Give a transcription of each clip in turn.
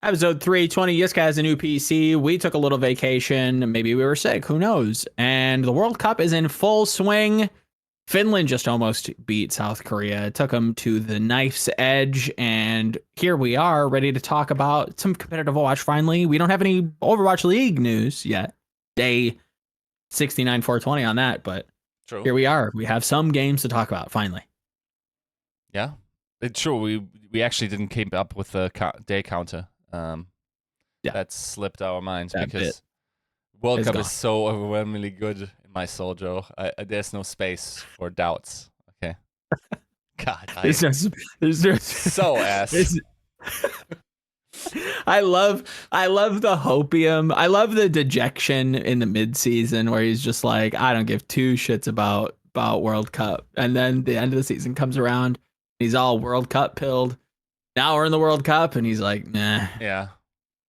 Episode 320, Yiska has a new PC. We took a little vacation. Maybe we were sick. Who knows? And the World Cup is in full swing. Finland just almost beat South Korea. It took them to the knife's edge. And here we are, ready to talk about some competitive Overwatch finally. We don't have any Overwatch League news yet. Day 69, 420 on that. But True. here we are. We have some games to talk about finally. Yeah, it's true. We actually didn't keep up with the day counter. Yeah. That slipped our minds That because World Cup gone. is so overwhelmingly good in my soul, Joe. There's no space for doubts. Okay. God, There's so ass. I love the hopium. I love the dejection in the mid-season where he's just like, I don't give two shits about World Cup. And then the end of the season comes around, he's all World Cup pilled. Now we're in the World Cup, and he's like, nah. Yeah.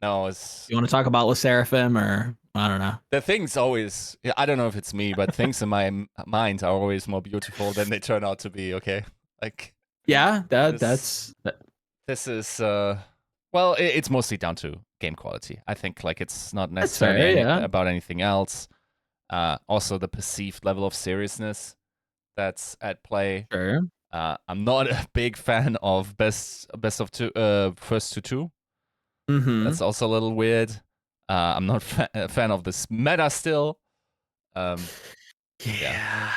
No, it's. You want to talk about Le Seraphim, or I don't know. The things always. I don't know if it's me, but things in my mind are always more beautiful than they turn out to be. Okay, like. Yeah, this is. Well, it's mostly down to game quality. I think like it's not necessarily about anything else. Also, the perceived level of seriousness that's at play. Sure. I'm not a big fan of best of two, first to two. Mm-hmm. That's also a little weird. I'm not a fan of this meta still. Yeah.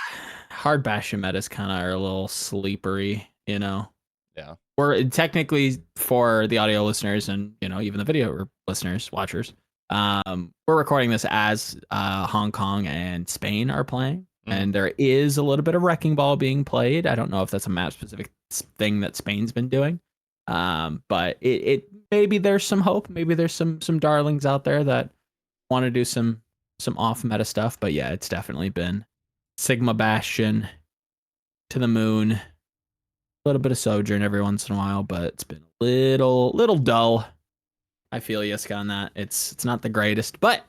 Hard bastion metas kind of are a little sleepery, you know. Yeah. We're technically, for the audio listeners and even the video listeners, watchers, we're recording this as Hong Kong and Spain are playing. And there is a little bit of Wrecking Ball being played. I don't know if that's a map specific thing that Spain's been doing. But it maybe there's some hope. Maybe there's some darlings out there that want to do some off meta stuff. But yeah, it's definitely been Sigma Bastion to the moon. A little bit of Sojourn every once in a while, but it's been a little dull. I feel Yiska on that. It's not the greatest, but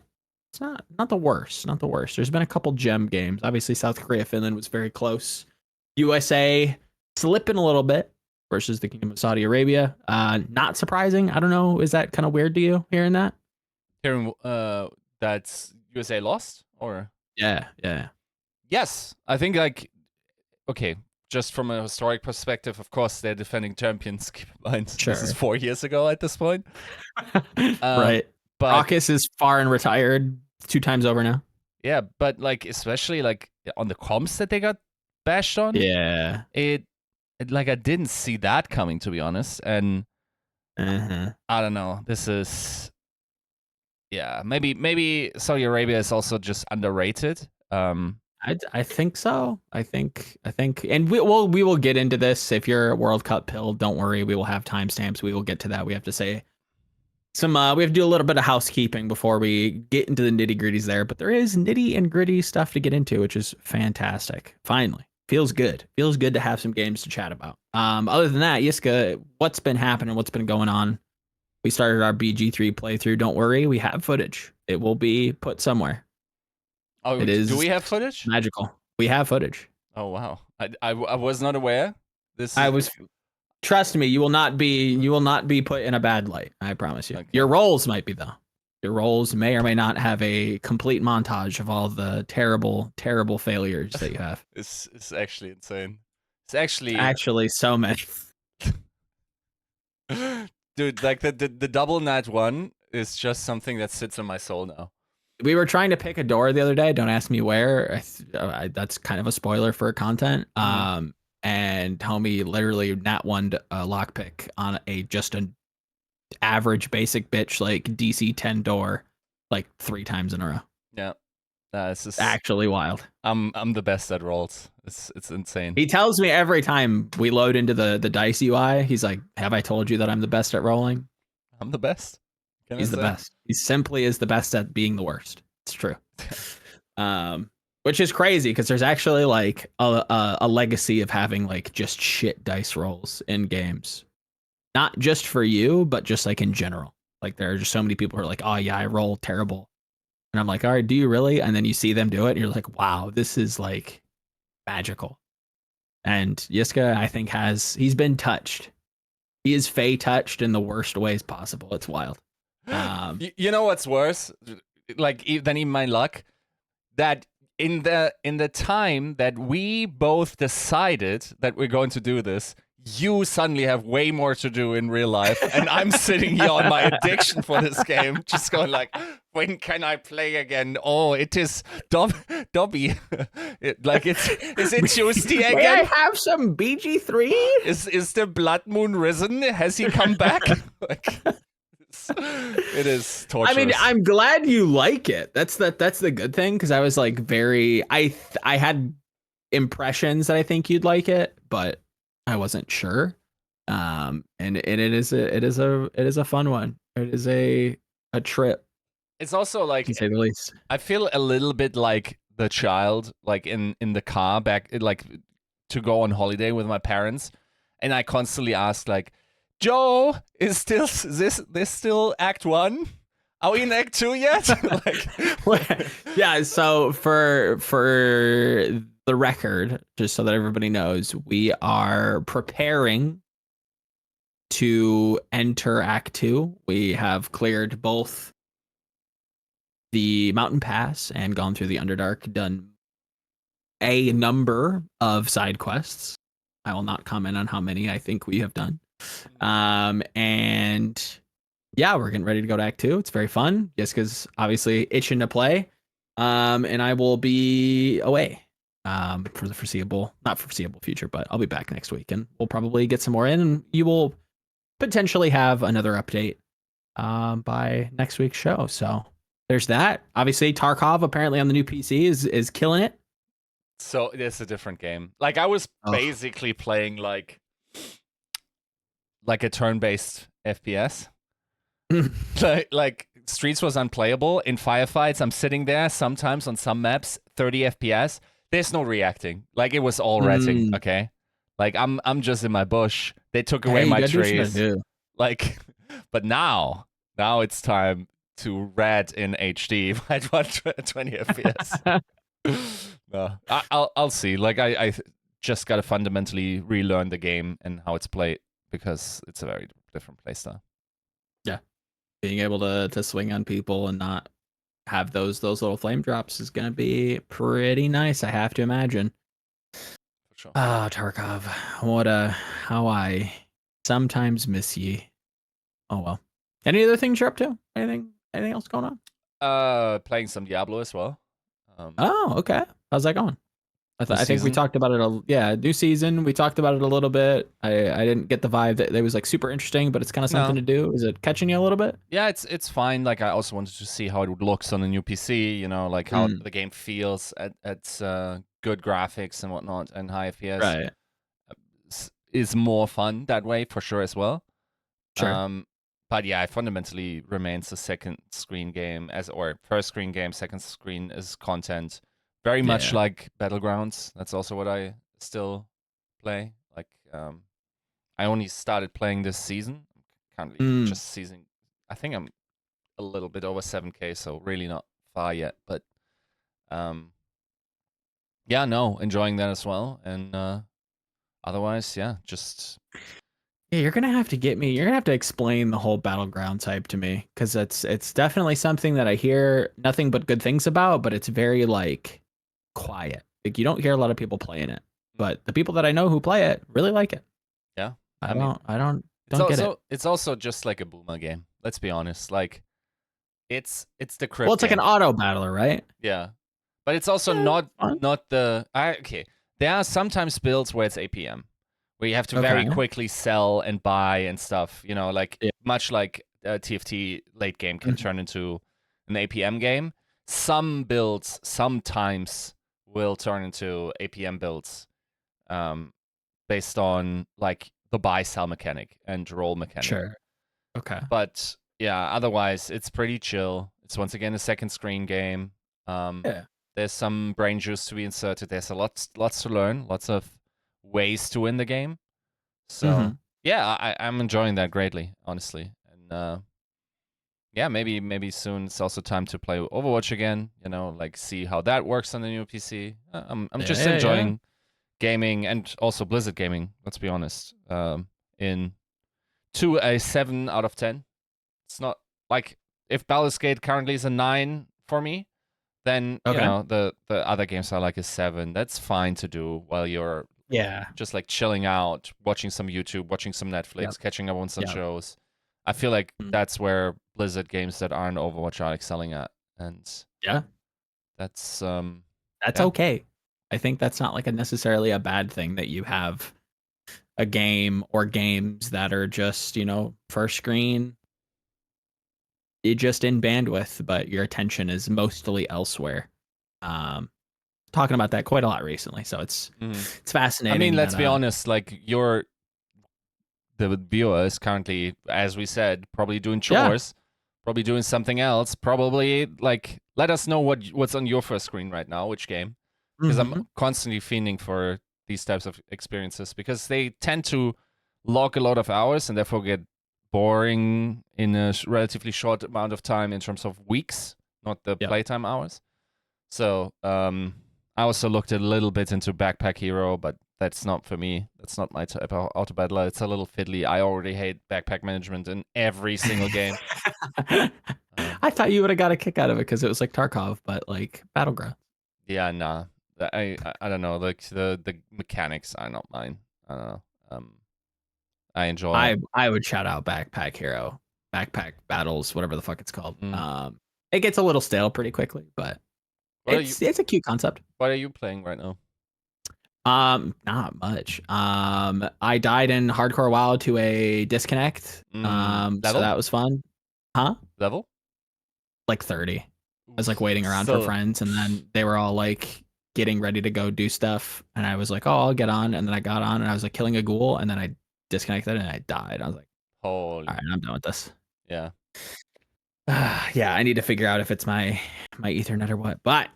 it's not the worst. Not the worst. There's been a couple gem games. Obviously, South Korea, Finland was very close. USA slipping a little bit versus the Kingdom of Saudi Arabia. Not surprising. I don't know. Is that kind of weird to you hearing that? Hearing that's USA lost, or Yeah. Yes, I think like okay, just from a historic perspective, of course they're defending champions. Keep in mind, Sure. This is 4 years ago at this point. Right. But Raucus is far and retired 2 times over now. Yeah, but like especially like on the comps that they got bashed on. Yeah. It like I didn't see that coming, to be honest. And I don't know. This is maybe Saudi Arabia is also just underrated. I think so. I think, and we will get into this. If you're a World Cup pill, don't worry. We will have timestamps. We will get to that. We have to say we have to do a little bit of housekeeping before we get into the nitty gritties there. But there is nitty and gritty stuff to get into, which is fantastic. Finally, feels good. Feels good to have some games to chat about. Other than that, Yiska, what's been happening? What's been going on? We started our BG3 playthrough. Don't worry, we have footage. It will be put somewhere. Oh, it is. Do we have footage? Magical. We have footage. Oh wow, I was not aware. Trust me, you will not be put in a bad light. I promise you. Okay. Your roles might be though. Your roles may or may not have a complete montage of all the terrible failures that you have. It's actually insane. It's actually so many. Dude, like the double nat one is just something that sits in my soul now. We were trying to pick a door the other day. Don't ask me where. That's kind of a spoiler for content. And homie literally nat one lockpick on just an average basic bitch like DC 10 door like 3 times in a row. Yeah. It's just actually wild. I'm the best at rolls. It's insane. He tells me every time we load into the dice UI, he's like, "Have I told you that I'm the best at rolling?" I'm the best. He's the best. He simply is the best at being the worst. It's true. Which is crazy because there's actually like a legacy of having like just shit dice rolls in games, not just for you, but just like in general. Like there are just so many people who are like, "Oh yeah, I roll terrible," and I'm like, "All right, do you really?" And then you see them do it, and you're like, "Wow, this is like magical." And Yiska, I think, he's been touched He is Fey touched in the worst ways possible. It's wild. You know what's worse? Like than even my luck, that in the time that we both decided that we're going to do this, you suddenly have way more to do in real life, and I'm sitting here on my addiction for this game, just going like, when can I play again? Oh, it is Dobby. Is it Tuesday again? May I have some BG3? Is the blood moon risen? Has he come back? It is torturous. I mean, I'm glad you like it. That's the good thing, because I was like I had impressions that I think you'd like it, but I wasn't sure. And it is a fun one. It is a trip. It's also like, to say the least. I feel a little bit like the child, like in the car back, like to go on holiday with my parents, and I constantly ask like, Joe, is this still Act 1? Are we in Act 2 yet? Yeah. So for the record, just so that everybody knows, we are preparing to enter Act 2. We have cleared both the Mountain Pass and gone through the Underdark, done a number of side quests. I will not comment on how many I think we have done. And yeah, we're getting ready to go to Act 2. It's very fun. Yiska's obviously itching to play. And I will be away for the not foreseeable future, but I'll be back next week, and we'll probably get some more in, and you will potentially have another update by next week's show. So there's that. Obviously, Tarkov apparently on the new PC is killing it. So it's a different game. Like I was basically playing like a turn-based FPS. like Streets was unplayable. In firefights, I'm sitting there sometimes on some maps, 30 FPS. There's no reacting. Like it was all retting, okay? Like I'm just in my bush. They took away my trees. Like, but now it's time to red in HD at 120 FPS. No, I'll see. Like I just gotta fundamentally relearn the game and how it's played, because it's a very different playstyle. Yeah, being able to swing on people and not have those little flame drops is gonna be pretty nice, I have to imagine. For sure. Ah, Tarkov, how I sometimes miss ye. Oh well. Any other things you're up to? Anything else going on? Playing some Diablo as well. Oh, okay. How's that going? I think we talked about it. New season. We talked about it a little bit. I didn't get the vibe that it was like super interesting, but it's kind of something to do. Is it catching you a little bit? Yeah, it's fine. Like I also wanted to see how it looks on the new PC. You know, like how the game feels at good graphics and whatnot, and high FPS. Right. Is more fun that way for sure as well. Sure. But yeah, it fundamentally remains a second screen game or first screen game, second screen is content. Very much like Battlegrounds. That's also what I still play. Like, I only started playing this season. Currently just season. I think I'm a little bit over 7K, so really not far yet. But, yeah, no, enjoying that as well. And otherwise, yeah, just... Yeah, you're gonna have to You're gonna have to explain the whole Battleground type to me, because it's definitely something that I hear nothing but good things about, but it's very like quiet. Like you don't hear a lot of people playing it, but the people that I know who play it really like it. Yeah, I don't get it. It's also just like a boomer game. Let's be honest. Like it's the crypt. Well, it's like an auto battler, right? Yeah, but it's also not the okay. There are sometimes builds where it's APM. Where you have to very quickly sell and buy and stuff, you know, like much like TFT late game can turn into an APM game. Some builds sometimes will turn into APM builds based on like the buy-sell mechanic and roll mechanic. Sure. Okay. But yeah, otherwise it's pretty chill. It's once again a second screen game. There's some brain juice to be inserted. There's lots to learn, lots of ways to win the game. So yeah, I'm enjoying that greatly, honestly. And yeah, maybe soon it's also time to play Overwatch again, you know, like see how that works on the new PC. I'm just enjoying gaming, and also Blizzard gaming, let's be honest, in to a 7 out of 10. It's not like if Baldur's Gate currently is a 9 for me, then you know the other games are like a 7. That's fine to do while you're just like chilling out, watching some YouTube, watching some Netflix, catching up on some shows. I feel like that's where Blizzard games that aren't Overwatch are excelling at, and that's okay. I think that's not like necessarily a bad thing that you have a game or games that are just, you know, first screen, you're just in bandwidth, but your attention is mostly elsewhere. Talking about that quite a lot recently, so it's fascinating. I mean, let's be honest, like the viewer is currently, as we said, probably doing chores, probably doing something else, probably like let us know what's on your first screen right now, which game, because I'm constantly fiending for these types of experiences because they tend to log a lot of hours and therefore get boring in a relatively short amount of time in terms of weeks, not the playtime hours. So I also looked a little bit into Backpack Hero, but that's not for me. That's not my type of auto battler. It's a little fiddly. I already hate backpack management in every single game. I thought you would have got a kick out of it because it was like Tarkov, but like Battleground. Yeah, nah. I don't know. Like the mechanics are not mine. I don't know. I enjoy. I would shout out Backpack Hero, Backpack Battles, whatever the fuck it's called. It gets a little stale pretty quickly, but it's a cute concept. What are you playing right now? Not much. I died in Hardcore WoW to a disconnect. So that was fun. Huh? Level? Like 30. I was like waiting around for friends, and then they were all like getting ready to go do stuff, and I was like, oh, I'll get on, and then I got on, and I was like killing a ghoul, and then I disconnected and I died. I was like, holy. All right, I'm done with this. Yeah. I need to figure out if it's my Ethernet or what. But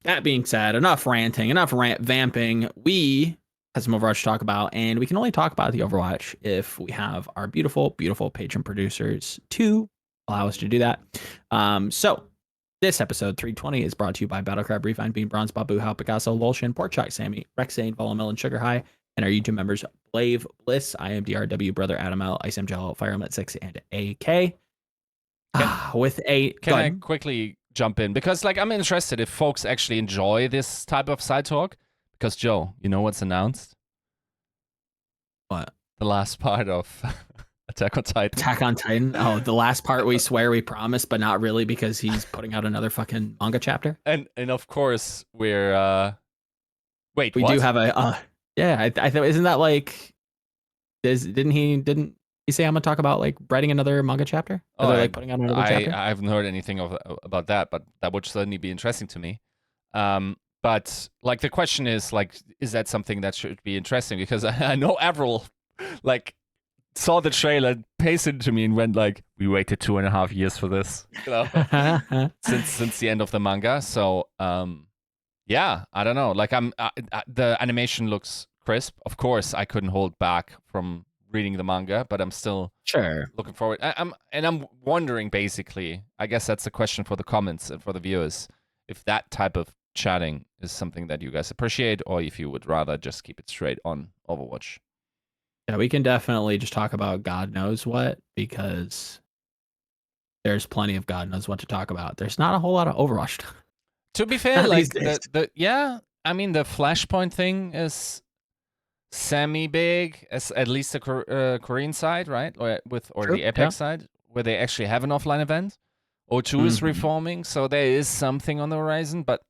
that being said, enough ranting, enough vamping. We have some Overwatch to talk about, and we can only talk about the Overwatch if we have our beautiful, beautiful patron producers to allow us to do that. So this episode 320 is brought to you by Battlecrab, Refine Bean, Bronze, Babu, Hal, Picasso, Lolshin, Porkchok, Sammy, Rexane, Volamel, and Sugar High, and our YouTube members Blave, Bliss, IMDRW, Brother Adam L, Ice MGL, Fireman 6, and AK. Can I quickly jump in? Because like I'm interested if folks actually enjoy this type of side talk. Because Joe, you know what's announced? What? The last part of Attack on Titan. Attack on Titan? Oh, the last part we swear we promised, but not really because he's putting out another fucking manga chapter. And of course we're wait, we do have a I thought isn't that like didn't he say I'm gonna talk about like writing another manga chapter? Oh, like putting out another chapter? I haven't heard anything about that, but that would certainly be interesting to me. But like the question is like, is that something that should be interesting? Because I know Avril like saw the trailer, pasted to me, and went like, "We waited 2.5 years for this, you know, since the end of the manga." So yeah, I don't know. Like the animation looks crisp. Of course, I couldn't hold back from reading the manga, but I'm still looking forward. I'm wondering basically. I guess that's a question for the comments and for the viewers, if that type of chatting is something that you guys appreciate, or if you would rather just keep it straight on Overwatch. Yeah, we can definitely just talk about God knows what, because there's plenty of God knows what to talk about. There's not a whole lot of Overwatch. To be fair, like I mean the Flashpoint thing is semi-big, as at least the Korean side, right? Or the Epic side, where they actually have an offline event. O2 is reforming, so there is something on the horizon, but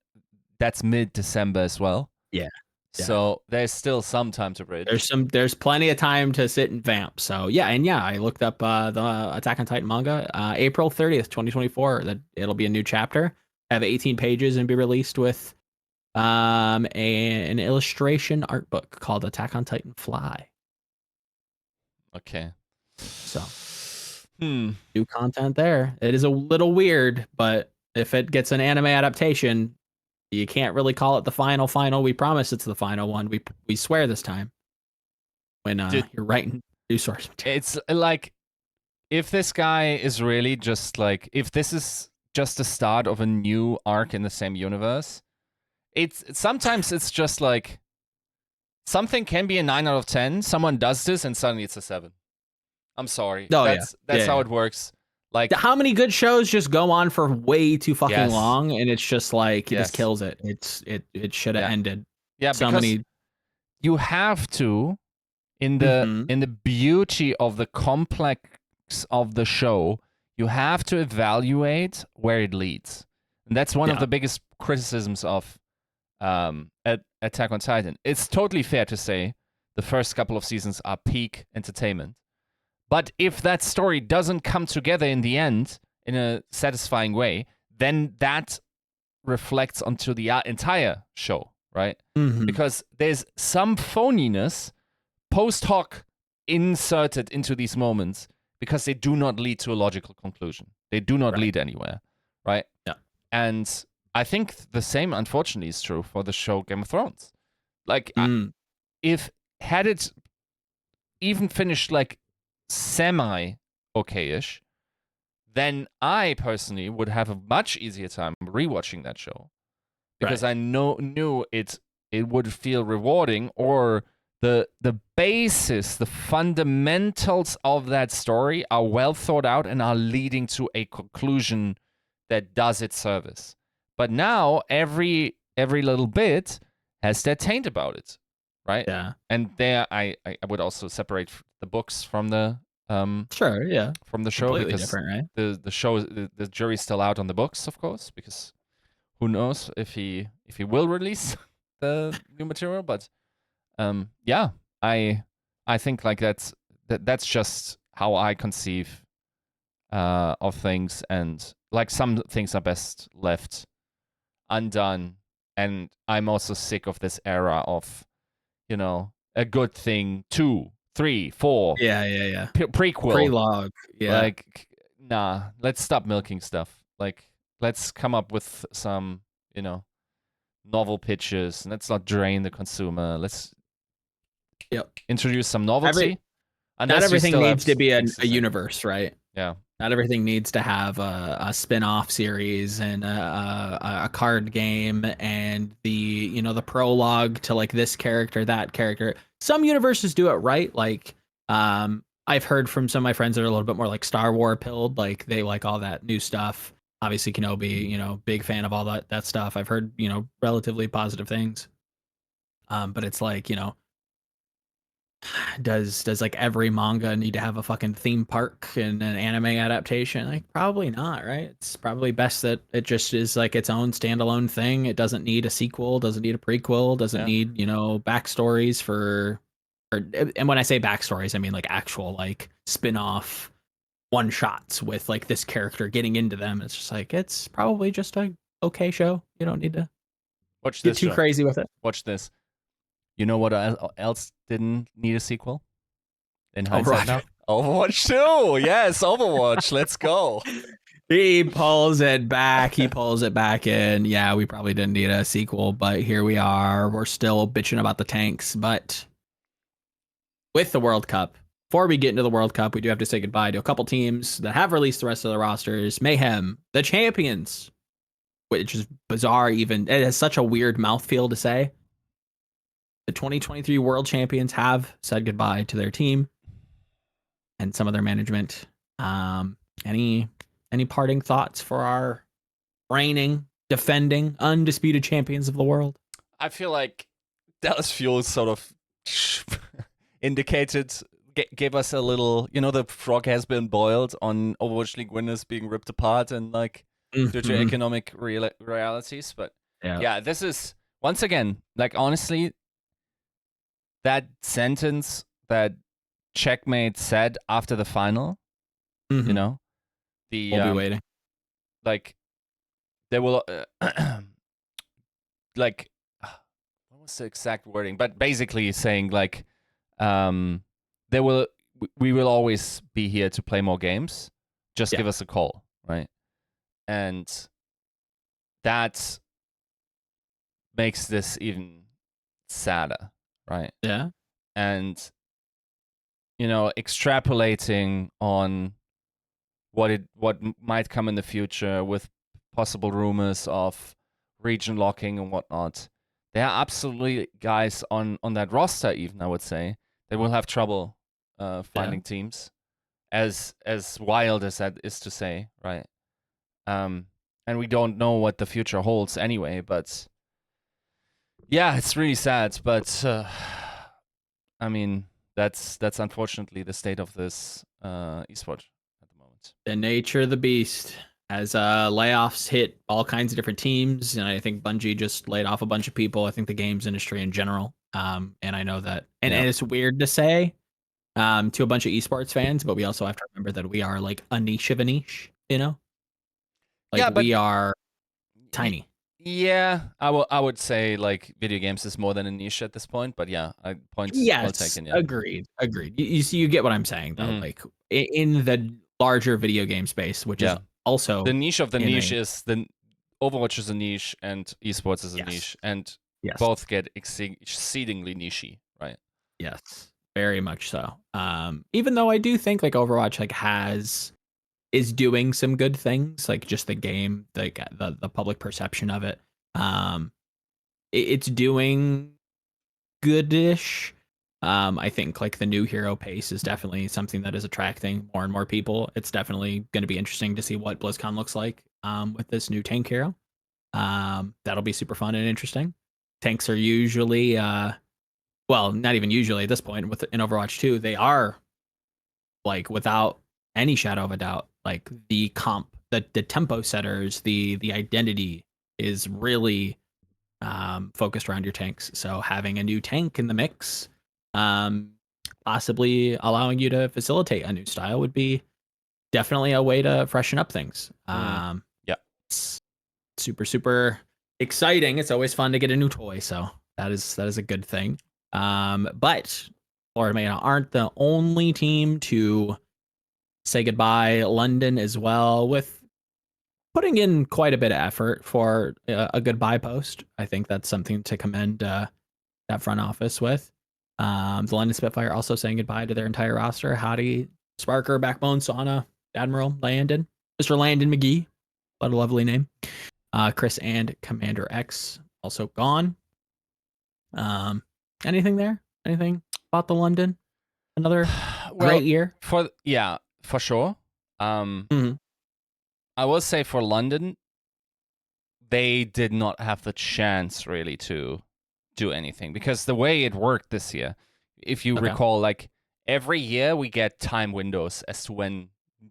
that's mid-December as well. Yeah. So there's still some time to bridge. There's plenty of time to sit and vamp. So I looked up the Attack on Titan manga, April 30th, 2024. That it'll be a new chapter. Have 18 pages and be released with an illustration art book called Attack on Titan Fly. Okay. So new content there. It is a little weird, but if it gets an anime adaptation, you can't really call it the final. We promise it's the final one. We swear this time. When you're writing new source material. It's like, if this guy is really just like, if this is just the start of a new arc in the same universe, sometimes it's just like, something can be a 9 out of 10. Someone does this and suddenly it's a 7. I'm sorry. Oh, That's how it works. Like, how many good shows just go on for way too fucking long, and it's just like it just kills it. It should have ended. Yeah, so because many. You have to, in the beauty of the complex of the show, you have to evaluate where it leads, and that's one of the biggest criticisms of Attack on Titan. It's totally fair to say the first couple of seasons are peak entertainment. But if that story doesn't come together in the end in a satisfying way, then that reflects onto the entire show, right? Because there's some phoniness post hoc inserted into these moments because they do not lead to a logical conclusion. They do not lead anywhere, right? Yeah. And I think the same, unfortunately, is true for the show Game of Thrones. Like, if had it even finished like semi-okay-ish, then I personally would have a much easier time rewatching that show because I knew it would feel rewarding, or the basis, the fundamentals of that story are well thought out and are leading to a conclusion that does its service. But now every little bit has that taint about it, right? Yeah. And there I would also separate the books from the from the show, completely because different, right? the show, the jury's still out on the books, of course, because who knows if he will release the new material. But I think like that's just how I conceive of things, and like some things are best left undone. And I'm also sick of this era of, a good thing 2, 3, 4 prequel Prelog. Like, nah, let's stop milking stuff. Like, let's come up with some novel pitches. Let's not drain the consumer. Let's introduce some novelty. Not everything needs to be a universe, right? Yeah. Not everything needs to have a spin-off series and a card game and the the prologue to like this character, that character. Some universes do it right. Like I've heard from some of my friends that are a little bit more like Star Wars pilled, like they like all that new stuff. Obviously Kenobi, big fan of all that stuff. I've heard, relatively positive things. But it's like, does like every manga need to have a fucking theme park and an anime adaptation? Like probably not, right? It's probably best that it just is like its own standalone thing. It doesn't need a sequel, doesn't need a prequel, doesn't need, backstories and when I say backstories, I mean like actual like spin-off one shots with like this character getting into them. It's just like it's probably just a okay show. You don't need to get too crazy with it. Watch this. You know what else didn't need a sequel? In hindsight now? Overwatch 2! Yes, Overwatch. Let's go. He pulls it back. He pulls it back in. Yeah, we probably didn't need a sequel, but here we are. We're still bitching about the tanks. But with the World Cup, before we get into the World Cup, we do have to say goodbye to a couple teams that have released the rest of the rosters. Mayhem, the champions, which is bizarre even. It has such a weird mouthfeel to say. The 2023 world champions have said goodbye to their team and some of their management. Any parting thoughts for our reigning, defending, undisputed champions of the world? I feel like Dallas Fuel sort of gave us a little, the frog has been boiled on Overwatch League winners being ripped apart and like due to economic realities. But yeah, this is, once again, like honestly, that sentence that Checkmate said after the final, we'll be waiting. Like, there will, like, what was the exact wording? But basically saying like, we will always be here to play more games. Just give us a call, right? And that makes this even sadder. Right. Yeah. And, extrapolating on what might come in the future with possible rumors of region locking and whatnot, there are absolutely guys on that roster, even I would say, that will have trouble finding teams. as wild as that is to say, right? And we don't know what the future holds anyway, but yeah, it's really sad. But I mean, that's unfortunately the state of this esport at the moment. The nature of the beast. As layoffs hit all kinds of different teams, and I think Bungie just laid off a bunch of people. I think the games industry in general. And I know that, and it's weird to say to a bunch of esports fans, but we also have to remember that we are like a niche of a niche, you know? Like yeah, but we are tiny. Yeah, I would say like video games is more than a niche at this point, but yeah, points well taken. Yeah, agreed. You see, you get what I'm saying though. Like in the larger video game space, which is also the niche of the niche is the Overwatch is a niche and esports is a niche, and both get exceedingly nichey, right? Yes, very much so. Even though I do think like Overwatch like is doing some good things, like just the game, like the public perception of it. It's doing goodish. I think like the new hero pace is definitely something that is attracting more and more people. It's definitely going to be interesting to see what BlizzCon looks like with this new tank hero. That'll be super fun and interesting. Tanks are usually well, not even usually at this point in Overwatch 2, they are like without any shadow of a doubt, like the tempo setters, the identity is really focused around your tanks. So having a new tank in the mix, possibly allowing you to facilitate a new style would be definitely a way to freshen up things. It's super exciting. It's always fun to get a new toy, so that is a good thing. But Florida Mayhem aren't the only team to say goodbye. London as well, with putting in quite a bit of effort for a goodbye post. I think that's something to commend that front office with. The London Spitfire also saying goodbye to their entire roster. Hottie, Sparker, Backbone, Sauna, Admiral, Landon, Mr. Landon McGee. What a lovely name. Chris and Commander X also gone. Anything there? Anything about the London? Another great year? For sure. I will say for London, they did not have the chance really to do anything, because the way it worked this year, if you recall, like every year we get time windows as to when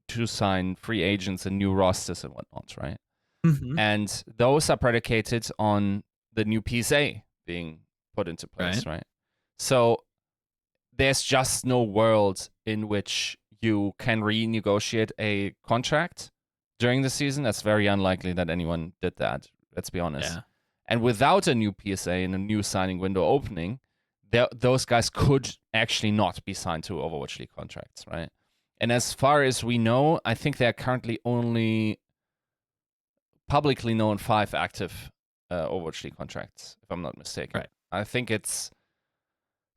to sign free agents and new rosters and whatnot, right? And those are predicated on the new PSA being put into place, right? So there's just no world in which you can renegotiate a contract during the season. That's very unlikely that anyone did that, let's be honest. Yeah. And without a new PSA and a new signing window opening, those guys could actually not be signed to Overwatch League contracts, right? And as far as we know, I think there are currently only publicly known 5 active Overwatch League contracts, if I'm not mistaken. Right. I think it's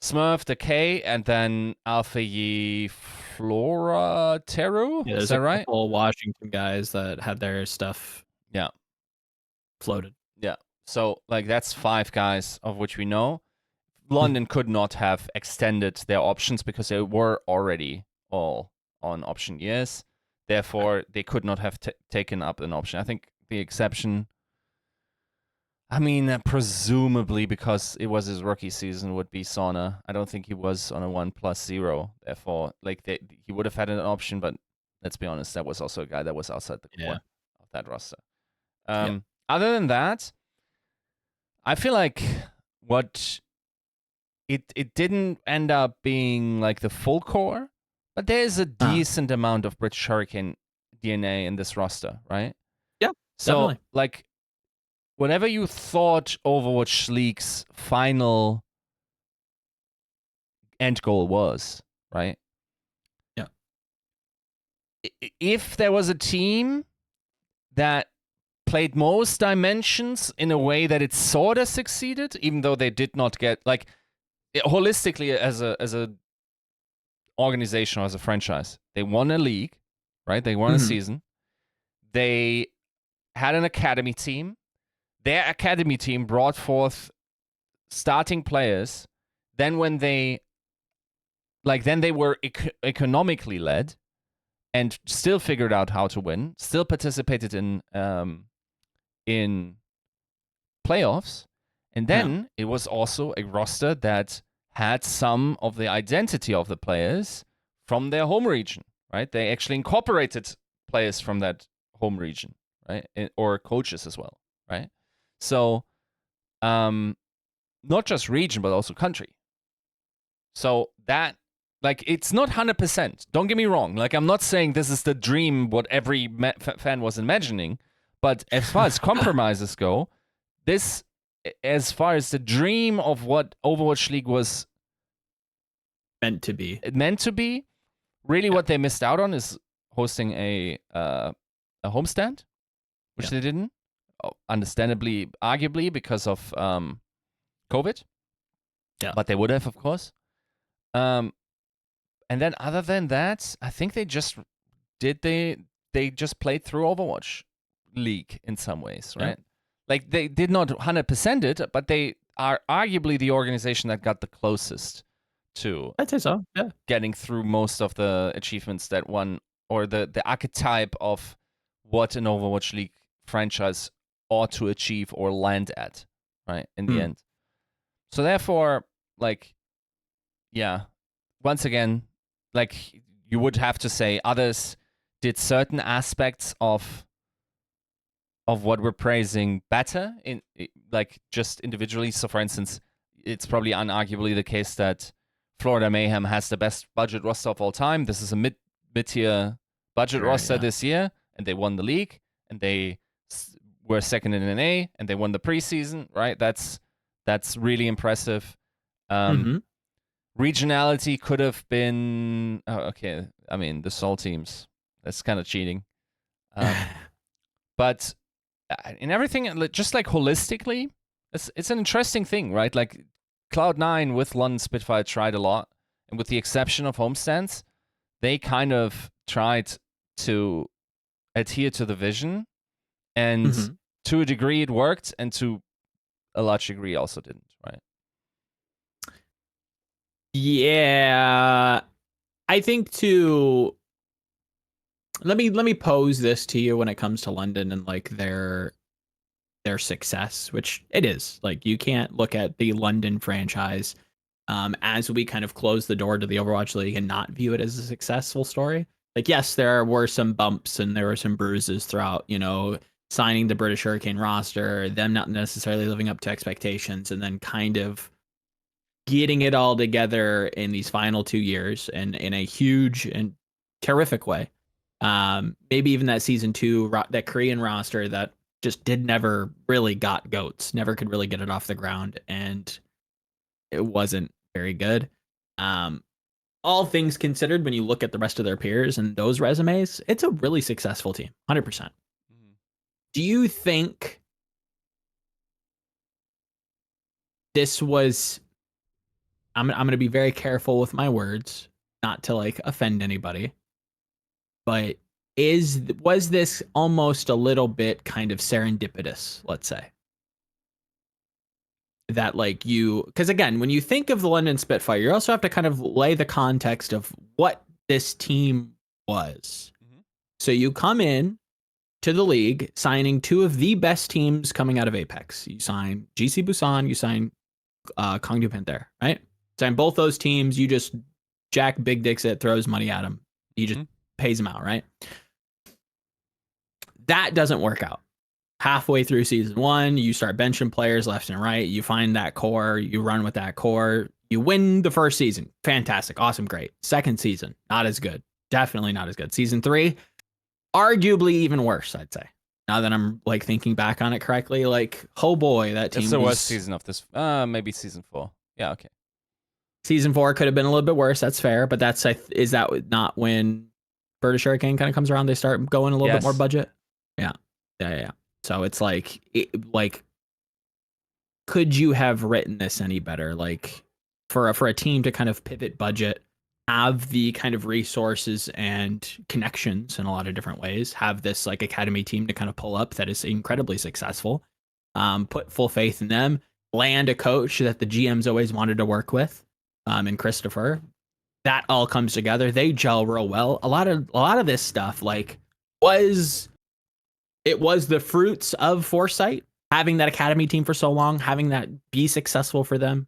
Smurf, the K, and then Alpha Yi Flora Teru. Yeah, is that right? Couple Washington guys that had their stuff floated. Yeah. So like that's 5 guys of which we know. London could not have extended their options because they were already all on option years. Therefore, they could not have taken up an option. I think the exception, I mean, presumably because it was his rookie season, would be Sauna. I don't think he was on a 1+0. Therefore, like he would have had an option, but let's be honest, that was also a guy that was outside the core of that roster. Other than that, I feel like what it didn't end up being like the full core, but there's a decent amount of British Hurricane DNA in this roster, right? Yeah, so definitely. Like whatever you thought Overwatch League's final end goal was, right? Yeah. If there was a team that played most dimensions in a way that it sort of succeeded, even though they did not get, like, holistically as a organization or as a franchise, they won a league, right? They won a season. They had an academy team. Their academy team brought forth starting players. Then when they were economically led, and still figured out how to win, still participated in playoffs. And then it was also a roster that had some of the identity of the players from their home region, right? They actually incorporated players from that home region, right? Or coaches as well, right? So, not just region, but also country. So that, like, it's not 100%. Don't get me wrong. Like, I'm not saying this is the dream, what every fan was imagining. But as far as compromises go, this, as far as the dream of what Overwatch League was meant to be, really what they missed out on is hosting a homestand, which they didn't. Understandably, arguably, because of COVID. Yeah. But they would have, of course. And then other than that, I think they just played through Overwatch League in some ways, right? Yeah. Like, they did not 100% it, but they are arguably the organization that got the closest to, I'd say so, yeah, getting through most of the achievements that one, or the archetype of what an Overwatch League franchise ought to achieve or land at, right, in the end. So therefore, like, yeah, once again, like, you would have to say others did certain aspects of what we're praising better, in, like, just individually. So for instance, it's probably unarguably the case that Florida Mayhem has the best budget roster of all time. This is a mid-tier budget roster this year, and they won the league, and they were second in NA, and they won the preseason, right? That's really impressive. Regionality could have been, okay, I mean, the Seoul teams, that's kind of cheating. But in everything, just like holistically, it's an interesting thing, right? Like, Cloud9 with London Spitfire tried a lot, and with the exception of homestands, they kind of tried to adhere to the vision, and to a degree it worked, and to a large degree also didn't, right? Yeah, I think let me pose this to you when it comes to London and like their success, which it is. Like, you can't look at the London franchise as we kind of close the door to the Overwatch League and not view it as a successful story. Like, yes, there were some bumps and there were some bruises throughout, signing the British Hurricane roster, them not necessarily living up to expectations, and then kind of getting it all together in these final 2 years and in a huge and terrific way. Maybe even that season 2, that Korean roster that just never really got goats, never could really get it off the ground, and it wasn't very good. All things considered, when you look at the rest of their peers and those resumes, it's a really successful team, 100%. Do you think this was, I'm going to be very careful with my words, not to like offend anybody, but was this almost a little bit kind of serendipitous, let's say? That, like, because again, when you think of the London Spitfire, you also have to kind of lay the context of what this team was. So you come in to the league signing 2 of the best teams coming out of Apex. You sign GC Busan, you sign Kongdu Panther, right? Sign both those teams, you just Jack Big Dicks it, throws money at them. You just pays them out, right? That doesn't work out. Halfway through season 1, you start benching players left and right. You find that core, you run with that core. You win the first season. Fantastic. Awesome. Great. Second season, not as good. Definitely not as good. Season 3, arguably even worse, I'd say. Now that I'm like thinking back on it correctly, like, oh boy, that team. It's the worst season of this. Maybe season 4. Yeah, okay. Season 4 could have been a little bit worse. That's fair, but is that not when British Hurricane kind of comes around? They start going a little bit more budget. Yeah. So it's like, could you have written this any better? Like, for a team to kind of pivot budget, have the kind of resources and connections in a lot of different ways, have this like academy team to kind of pull up that is incredibly successful, put full faith in them, land a coach that the GM's always wanted to work with, in Christopher. that all comes together. They gel real well. A lot of this stuff like was the fruits of foresight, having that academy team for so long, having that be successful for them.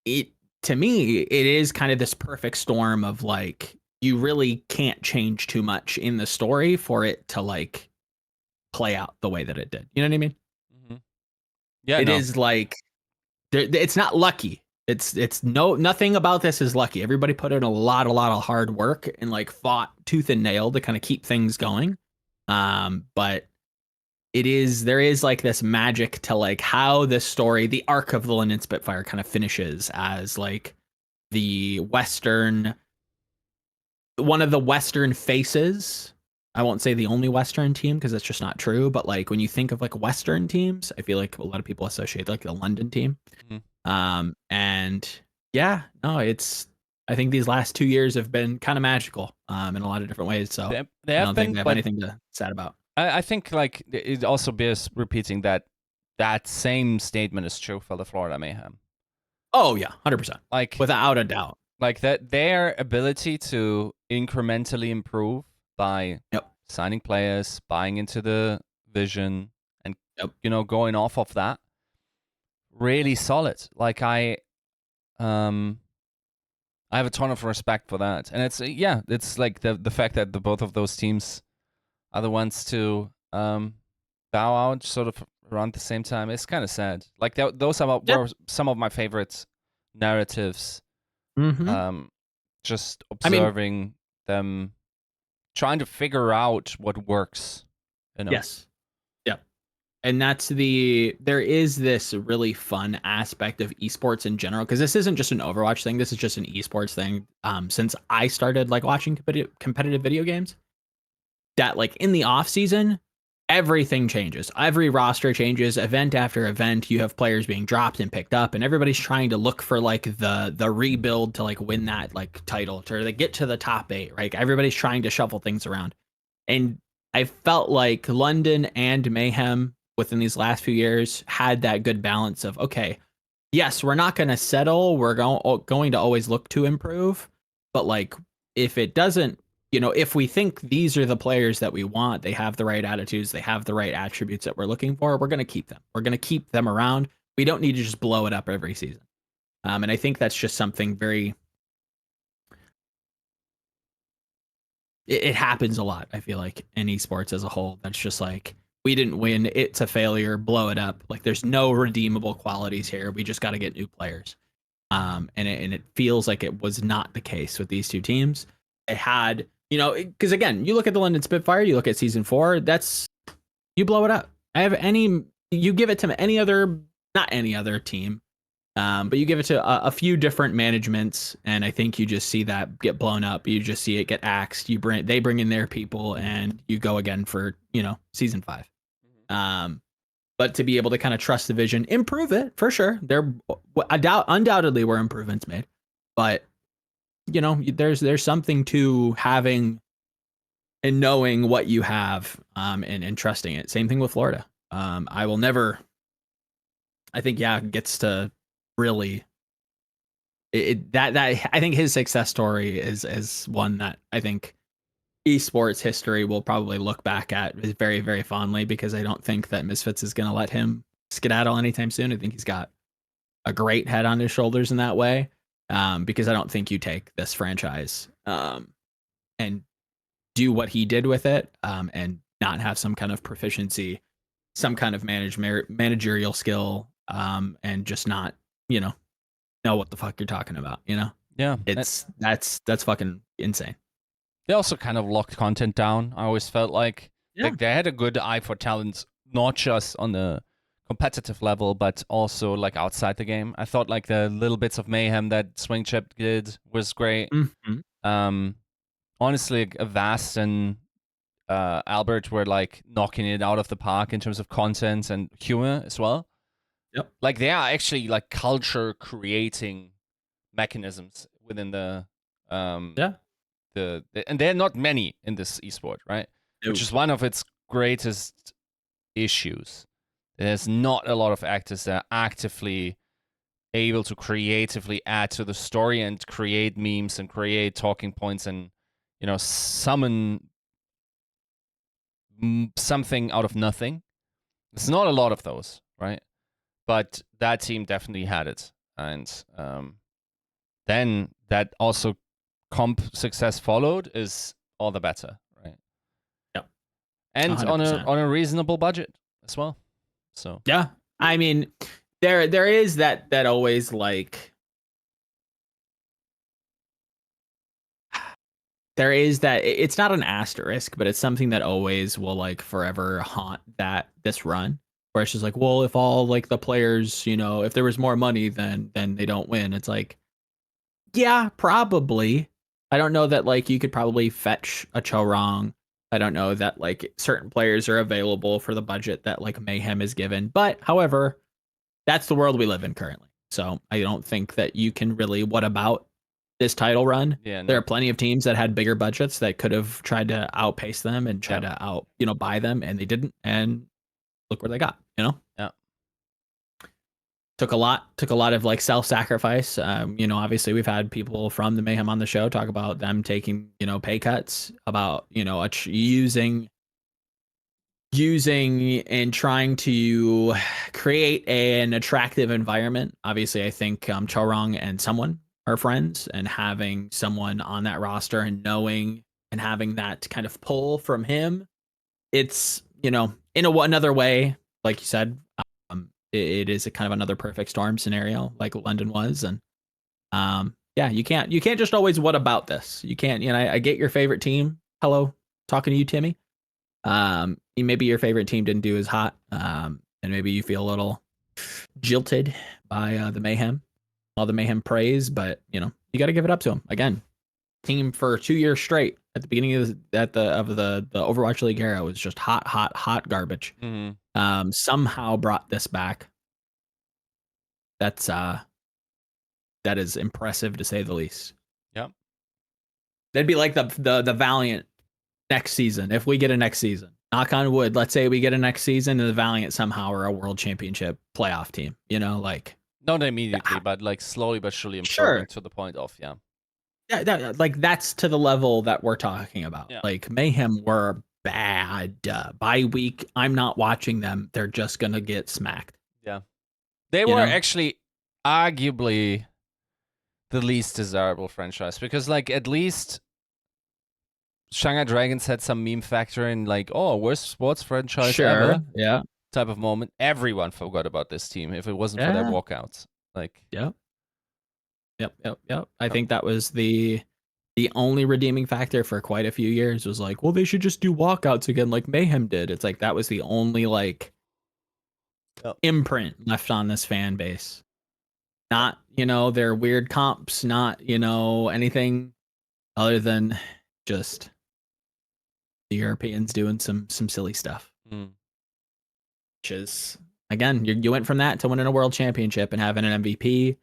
To me, it is kind of this perfect storm of like, you really can't change too much in the story for it to like play out the way that it did. You know what I mean? Mm-hmm. Yeah, it is like, it's not lucky. It's nothing about this is lucky. Everybody put in a lot of hard work and like fought tooth and nail to kind of keep things going. But there is like this magic to like how this story, the arc of the London Spitfire kind of finishes as like one of the Western faces. I won't say the only Western team because that's just not true. But like when you think of like Western teams, I feel like a lot of people associate like the London team. Mm-hmm. And yeah, no, I think these last 2 years have been kind of magical in a lot of different ways. So they I don't think they have anything to sad about. I think like it also bears repeating that same statement is true for the Florida Mayhem. Oh yeah, 100%. Like without a doubt. Like that, their ability to incrementally improve by signing players, buying into the vision, and going off of that, really solid. Like I have a ton of respect for that, and it's like the fact that the both of those teams are the ones to bow out sort of around the same time. It's kind of sad. Like those were some of my favorite narratives. Mm-hmm. Just observing them trying to figure out what works. Yes. Yeah. And there is this really fun aspect of esports in general, because this isn't just an Overwatch thing. This is just an esports thing. Since I started like watching competitive video games, that like in the off season, everything changes. Every roster changes, event after event. You have players being dropped and picked up, and everybody's trying to look for like the rebuild to like win that like title, to like get to the top 8, right? Everybody's trying to shuffle things around. And I felt like London and Mayhem within these last few years had that good balance of, okay, yes, we're not going to settle. We're going to always look to improve. But like, if it doesn't, if we think these are the players that we want, they have the right attitudes, they have the right attributes that we're looking for, we're going to keep them. We're going to keep them around. We don't need to just blow it up every season. And I think that's just something very, it happens a lot, I feel like, in esports as a whole. That's just like, we didn't win, it's a failure, blow it up. Like there's no redeemable qualities here. We just got to get new players. And it feels like it was not the case with these two teams. It had, because again, you look at the London Spitfire, you look at season 4, you blow it up. You give it to not any other team, but you give it to a few different managements, and I think you just see that get blown up. You just see it get axed. They bring in their people, and you go again for season 5. But to be able to kind of trust the vision, improve it for sure. Undoubtedly were improvements made, but there's something to having and knowing what you have, and trusting it. Same thing with Florida. I will never. I think gets to really. That I think his success story is one that I think esports history will probably look back at very, very fondly, because I don't think that Misfits is going to let him skedaddle anytime soon. I think he's got a great head on his shoulders in that way, because I don't think you take this franchise and do what he did with it, and not have some kind of proficiency, some kind of managerial skill, and just not know what the fuck you're talking about. Yeah, that's fucking insane. They also kind of locked content down. I always felt like they had a good eye for talent, not just on the competitive level, but also like outside the game. I thought like the little bits of mayhem that Swing Chip did was great. Mm-hmm. Honestly, Avast and Albert were like knocking it out of the park in terms of content and humor as well. Yep. Like they are actually like culture creating mechanisms within the and there are not many in this esport, right? No. Which is one of its greatest issues. There's not a lot of actors that are actively able to creatively add to the story and create memes and create talking points and, summon something out of nothing. There's not a lot of those, right? But that team definitely had it. And then that also comp success followed is all the better, right? Yep. And 100%. on a reasonable budget as well. So yeah, I mean, there is that always like there is that it's not an asterisk, but it's something that always will like forever haunt this run. Where it's just like, well, if all like the players, if there was more money, then they don't win. It's like, yeah, probably. I don't know that like you could probably fetch a Chorong. I don't know that like certain players are available for the budget that like Mayhem is given. But however, that's the world we live in currently. So I don't think that you can really what about this title run. Yeah, no. There are plenty of teams that had bigger budgets that could have tried to outpace them and try to buy them, and they didn't. And look where they got, Yeah. Took a lot of like self-sacrifice. Obviously we've had people from the Mayhem on the show talk about them taking, pay cuts, about, using and trying to create an attractive environment. Obviously, I think Chorong and someone are friends, and having someone on that roster and knowing and having that kind of pull from him, it's, in another way, like you said, it is a kind of another perfect storm scenario like London was. And you can't just always what about this. You can't, I get your favorite team. Hello, talking to you, Timmy. Maybe your favorite team didn't do as hot, and maybe you feel a little jilted by the Mayhem, all the Mayhem praise, but you got to give it up to them. Again, team for 2 years straight at the beginning of the Overwatch League era was just hot garbage. Mm-hmm. Somehow brought this back. That is impressive to say the least. Yep. That'd be like the Valiant next season, if we get a next season. Knock on wood, let's say we get a next season and the Valiant somehow are a world championship playoff team, like not immediately, but like slowly but surely improving to the point of like that's to the level that we're talking about. Yeah. Like Mayhem were bad. By week, I'm not watching them. They're just gonna get smacked. Yeah, they were actually arguably the least desirable franchise, because like at least Shanghai Dragons had some meme factor in like, oh, worst sports franchise ever. Yeah. Type of moment. Everyone forgot about this team if it wasn't for their walkouts. Like, Yep. I think that was the only redeeming factor for quite a few years was like, well, they should just do walkouts again like Mayhem did. It's like that was the only like imprint left on this fan base. Not, their weird comps, not, anything other than just the Europeans doing some silly stuff. Which is, again, you went from that to winning a world championship and having an MVP,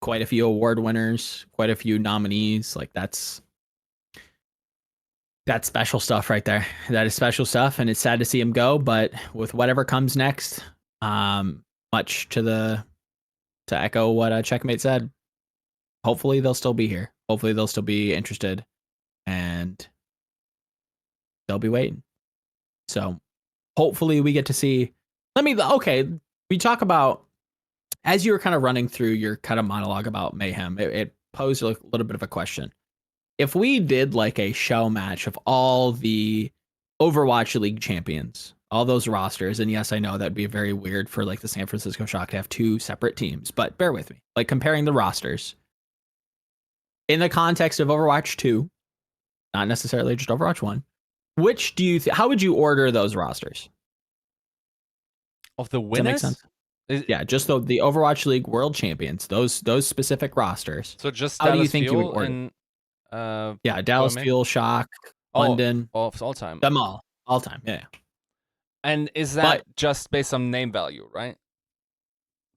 quite a few award winners, quite a few nominees. Like that's special stuff right there. That is special stuff, and it's sad to see him go. But with whatever comes next, much to echo what Checkmate said, hopefully they'll still be here. Hopefully they'll still be interested, and they'll be waiting. So hopefully we get to see. We talk about, as you were kind of running through your kind of monologue about Mayhem, it posed a little bit of a question. If we did like a show match of all the Overwatch League champions, all those rosters, and yes, I know that'd be very weird for like the San Francisco Shock to have two separate teams, but bear with me. Like comparing the rosters in the context of Overwatch 2, not necessarily just Overwatch 1, which do you how would you order those rosters? Of the winners? Does that make sense? Yeah, just the Overwatch League world champions, those specific rosters. So just how Dallas do you think Fuel you would order? And Dallas Fuel, Shock, London, all time. Them all time. Yeah. And is that just based on name value, right?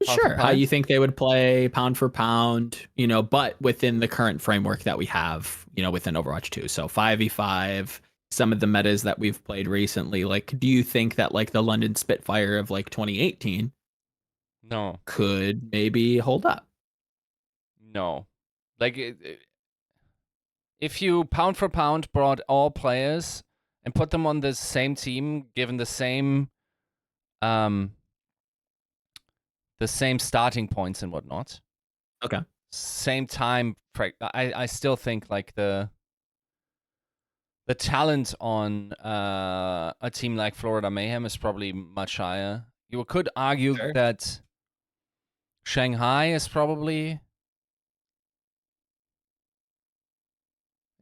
Sure. How you think they would play pound for pound, but within the current framework that we have, within Overwatch 2. So 5v5, some of the metas that we've played recently. Like, do you think that like the London Spitfire of like 2018 could maybe hold up? No. Like, if you pound for pound brought all players and put them on the same team, given the same starting points and whatnot. Okay. Same time, I still think like the talent on a team like Florida Mayhem is probably much higher. You could argue that Shanghai is probably...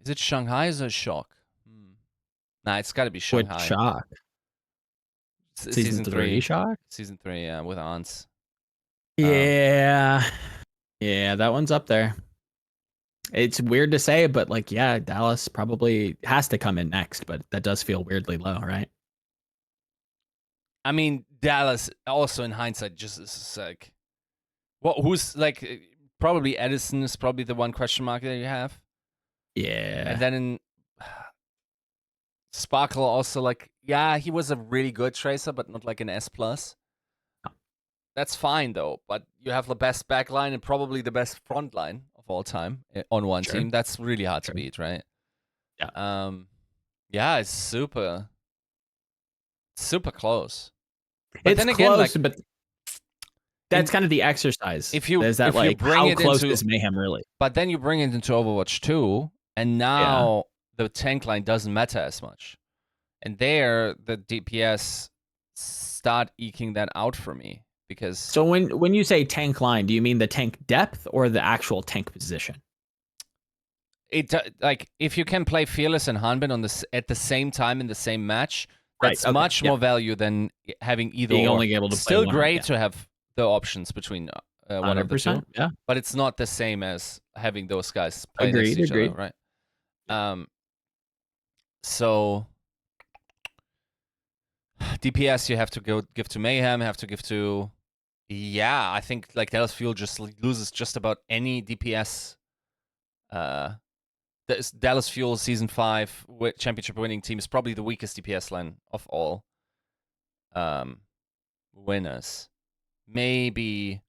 Is it Shanghai or is it Shock? Nah, it's got to be Shanghai. Which Shock? Season 3 Shock? Season 3, yeah, with Ants. Yeah. Yeah, that one's up there. It's weird to say, but like, yeah, Dallas probably has to come in next, but that does feel weirdly low, right? I mean, Dallas also in hindsight just is like, well, who's like, probably Edison is probably the one question mark that you have. Yeah. And then in Sparkle also, like, yeah, he was a really good tracer, but not like an S+. That's fine though, but you have the best backline and probably the best front line of all time on one team. That's really hard to beat, right? Yeah. Yeah, it's super close. But it's then close, again, like, but that's kind of the exercise. If you is that, if like, you bring how it close into, is Mayhem really? But then you bring it into Overwatch 2, and now the tank line doesn't matter as much. And there, the DPS start eking that out for me. Because so when you say tank line, do you mean the tank depth or the actual tank position? It like, if you can play Fearless and Hanbin at the same time in the same match, that's much more value than having either being or. Only able to Still play great to have the options between one of the two. Yeah, but it's not the same as having those guys play next to each other, right? So DPS you have to give to Mayhem, have to give to... Yeah, I think like Dallas Fuel just loses just about any DPS. Dallas Fuel Season 5 championship winning team is probably the weakest DPS line of all winners. Maybe...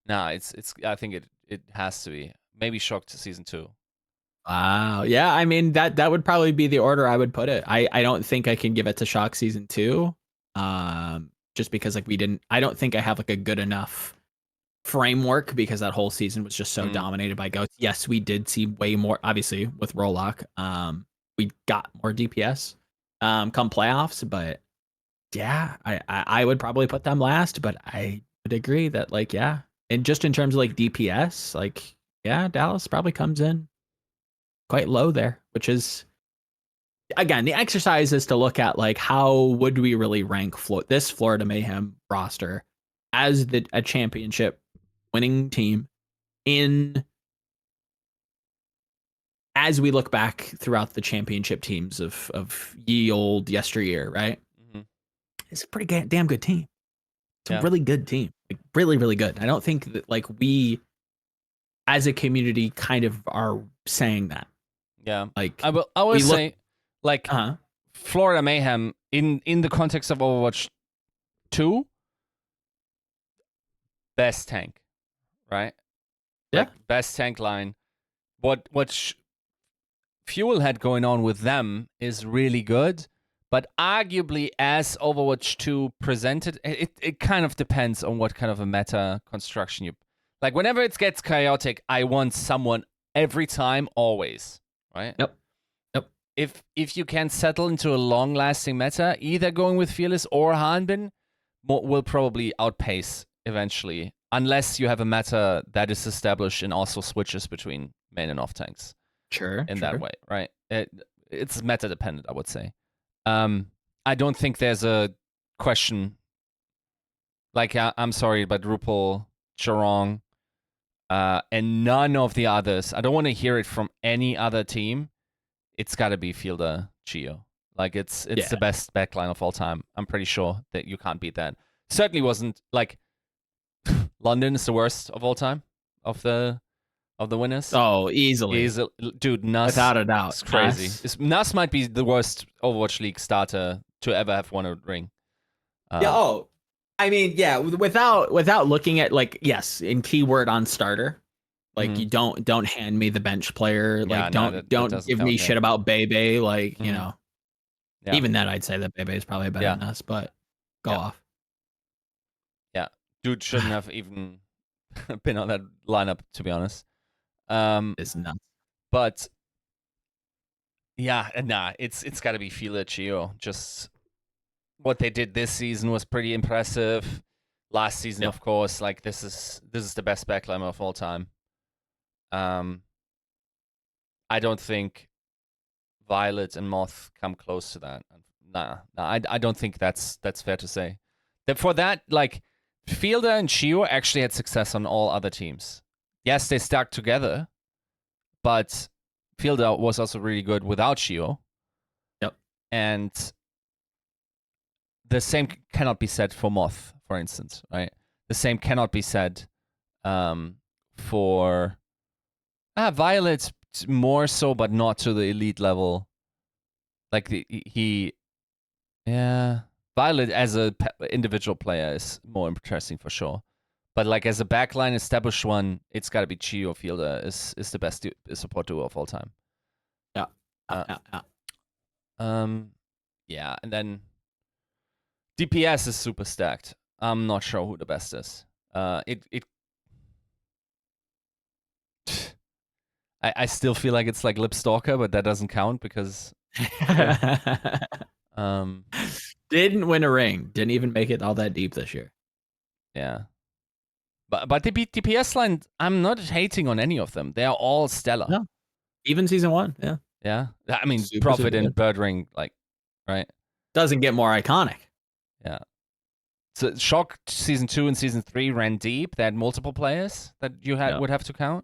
Nah, it's. I think it has to be. Maybe Shock to Season 2. Wow. Yeah, I mean that would probably be the order I would put it. I don't think I can give it to Shock Season 2. Just because like I don't think I have like a good enough framework because that whole season was just so dominated by Ghosts. Yes, we did see way more, obviously, with Rollock. We got more DPS come playoffs, but yeah, I would probably put them last, but I would agree that like, yeah. And just in terms of like DPS, like, yeah, Dallas probably comes in quite low there, which is, again, the exercise is to look at like how would we really rank this Florida Mayhem roster as a championship winning team as we look back throughout the championship teams of ye old yesteryear, right? Mm-hmm. It's a pretty damn good team. It's a really good team, like really, really good. I don't think that like we as a community kind of are saying that. Yeah, like I will say, like, Florida Mayhem in the context of Overwatch 2, best tank, right? Yeah, like, best tank line. What Fuel had going on with them is really good, but arguably as Overwatch 2 presented, it kind of depends on what kind of a meta construction you like. Whenever it gets chaotic, I want someone every time, always. Right? Yep. If you can settle into a long-lasting meta, either going with Fearless or Hanbin will probably outpace eventually, unless you have a meta that is established and also switches between main and off tanks. Sure. That way, right? It's meta dependent, I would say. I don't think there's a question. Like, I'm sorry, but RuPaul, Charong, and none of the others. I don't want to hear it from any other team. It's got to be Fielder Geo. Like, it's the best backline of all time. I'm pretty sure that you can't beat that. Certainly wasn't like London is the worst of all time of the winners. Oh, easily. Dude, Nuss, without a doubt, it's crazy. Nuss might be the worst Overwatch League starter to ever have won a ring. I mean, yeah, without looking at like, yes, in keyword on starter, like you don't hand me the bench player, like don't give me shit about Bebe, like you know, even then I'd say that Bebe is probably better than us, but go off. Yeah, dude shouldn't have even been on that lineup, to be honest. It's nuts. But yeah, it's got to be Fila Chio. Just what they did this season was pretty impressive. Last season, of course, like this is the best backline of all time. I don't think Violet and Moth come close to that. Nah, I don't think that's fair to say. For that, like Fielder and Chio actually had success on all other teams. Yes, they stuck together, but Fielder was also really good without Chio. Yep. And the same cannot be said for Moth, for instance, right? The same cannot be said for Violet more so, but not to the elite level. Like Violet as a individual player is more interesting for sure. But like as a backline established one, it's got to be Chio Fielder is the best support duo of all time. Yeah. Yeah, and then DPS is super stacked. I'm not sure who the best is. I still feel like it's like Lipstalker, but that doesn't count because didn't win a ring. Didn't even make it all that deep this year. Yeah. But the DPS line, I'm not hating on any of them. They are all stellar. No. Even season 1, yeah. Yeah. I mean, Prophet and Birdring, like, right? Doesn't get more iconic. Yeah. So Shock season 2 and season 3 ran deep. They had multiple players that you would have to count.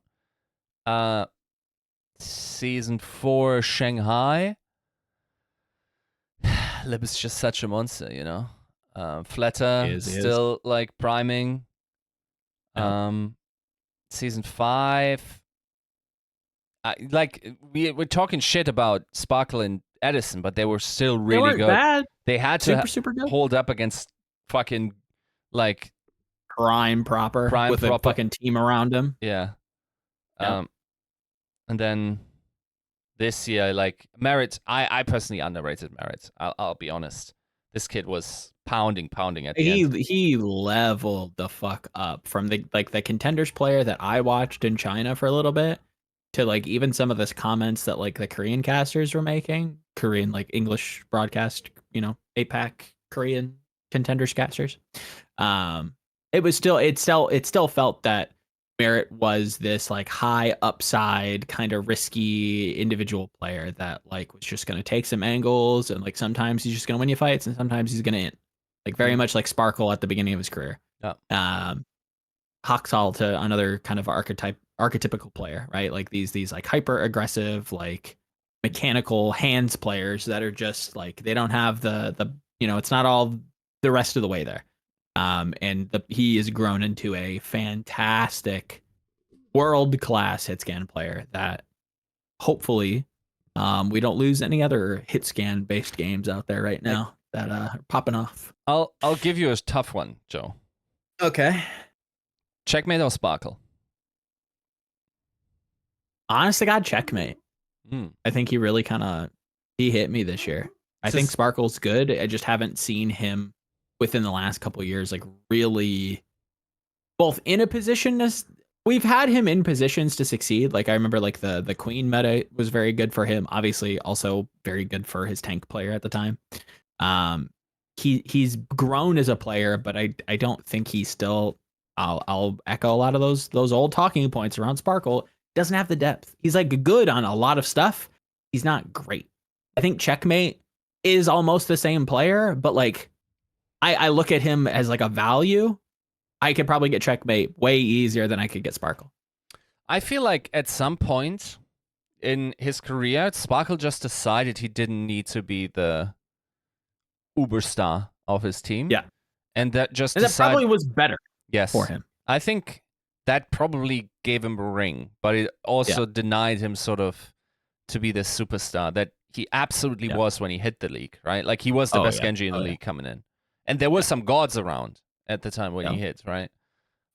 Season 4 Shanghai. Lib is just such a monster, you know. Fletter still like priming. Season 5. Like we're talking shit about Sparkle and Edison, but they were still really good. Bad. They had to super good. Hold up against fucking like prime proper with a fucking team around him. Yeah. And then this year, like Merit, I personally underrated Merit. I'll be honest. This kid was pounding at the end. He leveled the fuck up from the contenders player that I watched in China for a little bit to like even some of the comments that like the Korean casters were making, Korean like English broadcast, you know, APAC Korean contenders casters. It still felt that Merit was this like high upside kind of risky individual player that like was just going to take some angles and like sometimes he's just going to win you fights and sometimes he's going to end. Like very much like Sparkle at the beginning of his career. Yeah. Haksal to another kind of archetypical player, right? Like these like hyper aggressive, like mechanical hands players that are just like they don't have the you know, it's not all the rest of the way there. He has grown into a fantastic world-class hit scan player that hopefully we don't lose any other hit scan based games out there right now that are popping off. I'll give you a tough one, Joe. Okay. Checkmate or Sparkle? Honest to God, Checkmate. I think he really he hit me this year. I think Sparkle's good. I just haven't seen him within the last couple of years, like really both in a position we've had him in positions to succeed. Like I remember like the Queen meta was very good for him. Obviously also very good for his tank player at the time. He's grown as a player, but I don't think he's still I'll echo a lot of those old talking points around Sparkle. Doesn't have the depth. He's like good on a lot of stuff. He's not great. I think Checkmate is almost the same player, but like I look at him as like a value. I could probably get Checkmate way easier than I could get Sparkle. I feel like at some point in his career, Sparkle just decided he didn't need to be the uber star of his team. Yeah. And that probably was better yes, for him. I think that probably gave him a ring, but it also denied him sort of to be the superstar that he absolutely was when he hit the league, right? Like he was the best Genji in the league coming in. And there were some gods around. at the time when he hit, right?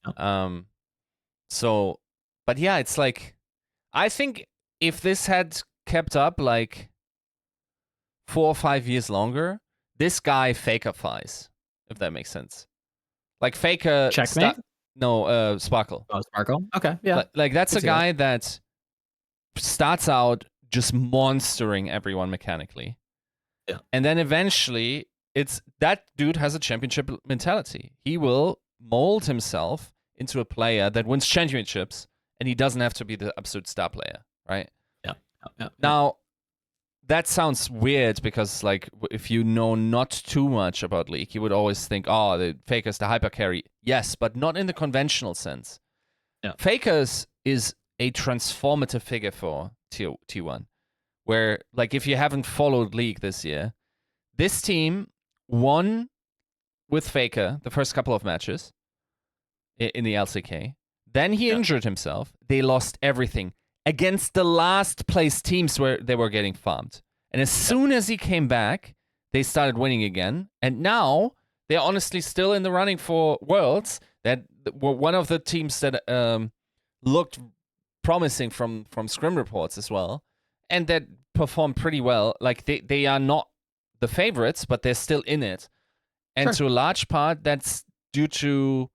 Yeah. So, but yeah, it's like, I think if this had kept up like 4 or 5 years longer, this guy Faker-fies, if that makes sense. Like Faker... Checkmate? Sparkle. Oh, Sparkle? Okay, yeah. Like that's a guy that starts out just monstering everyone mechanically. Yeah. And then eventually, it's that dude has a championship mentality. He will mold himself into a player that wins championships, and he doesn't have to be the absolute star player, right? Yeah. Now, that sounds weird because, like, if you know not too much about League, you would always think, oh, the Faker's the hyper carry. Yes, but not in the conventional sense. Yeah. Faker's is a transformative figure for T1, where, like, if you haven't followed League this year, this team won with Faker the first couple of matches in the LCK. Then he injured himself. They lost everything against the last place teams where they were getting farmed. And as soon as he came back, they started winning again. And now they're honestly still in the running for Worlds. That were one of the teams that looked promising from scrim reports as well, and that performed pretty well. Like they are not the favorites, but they're still in it. And to a large part, that's due to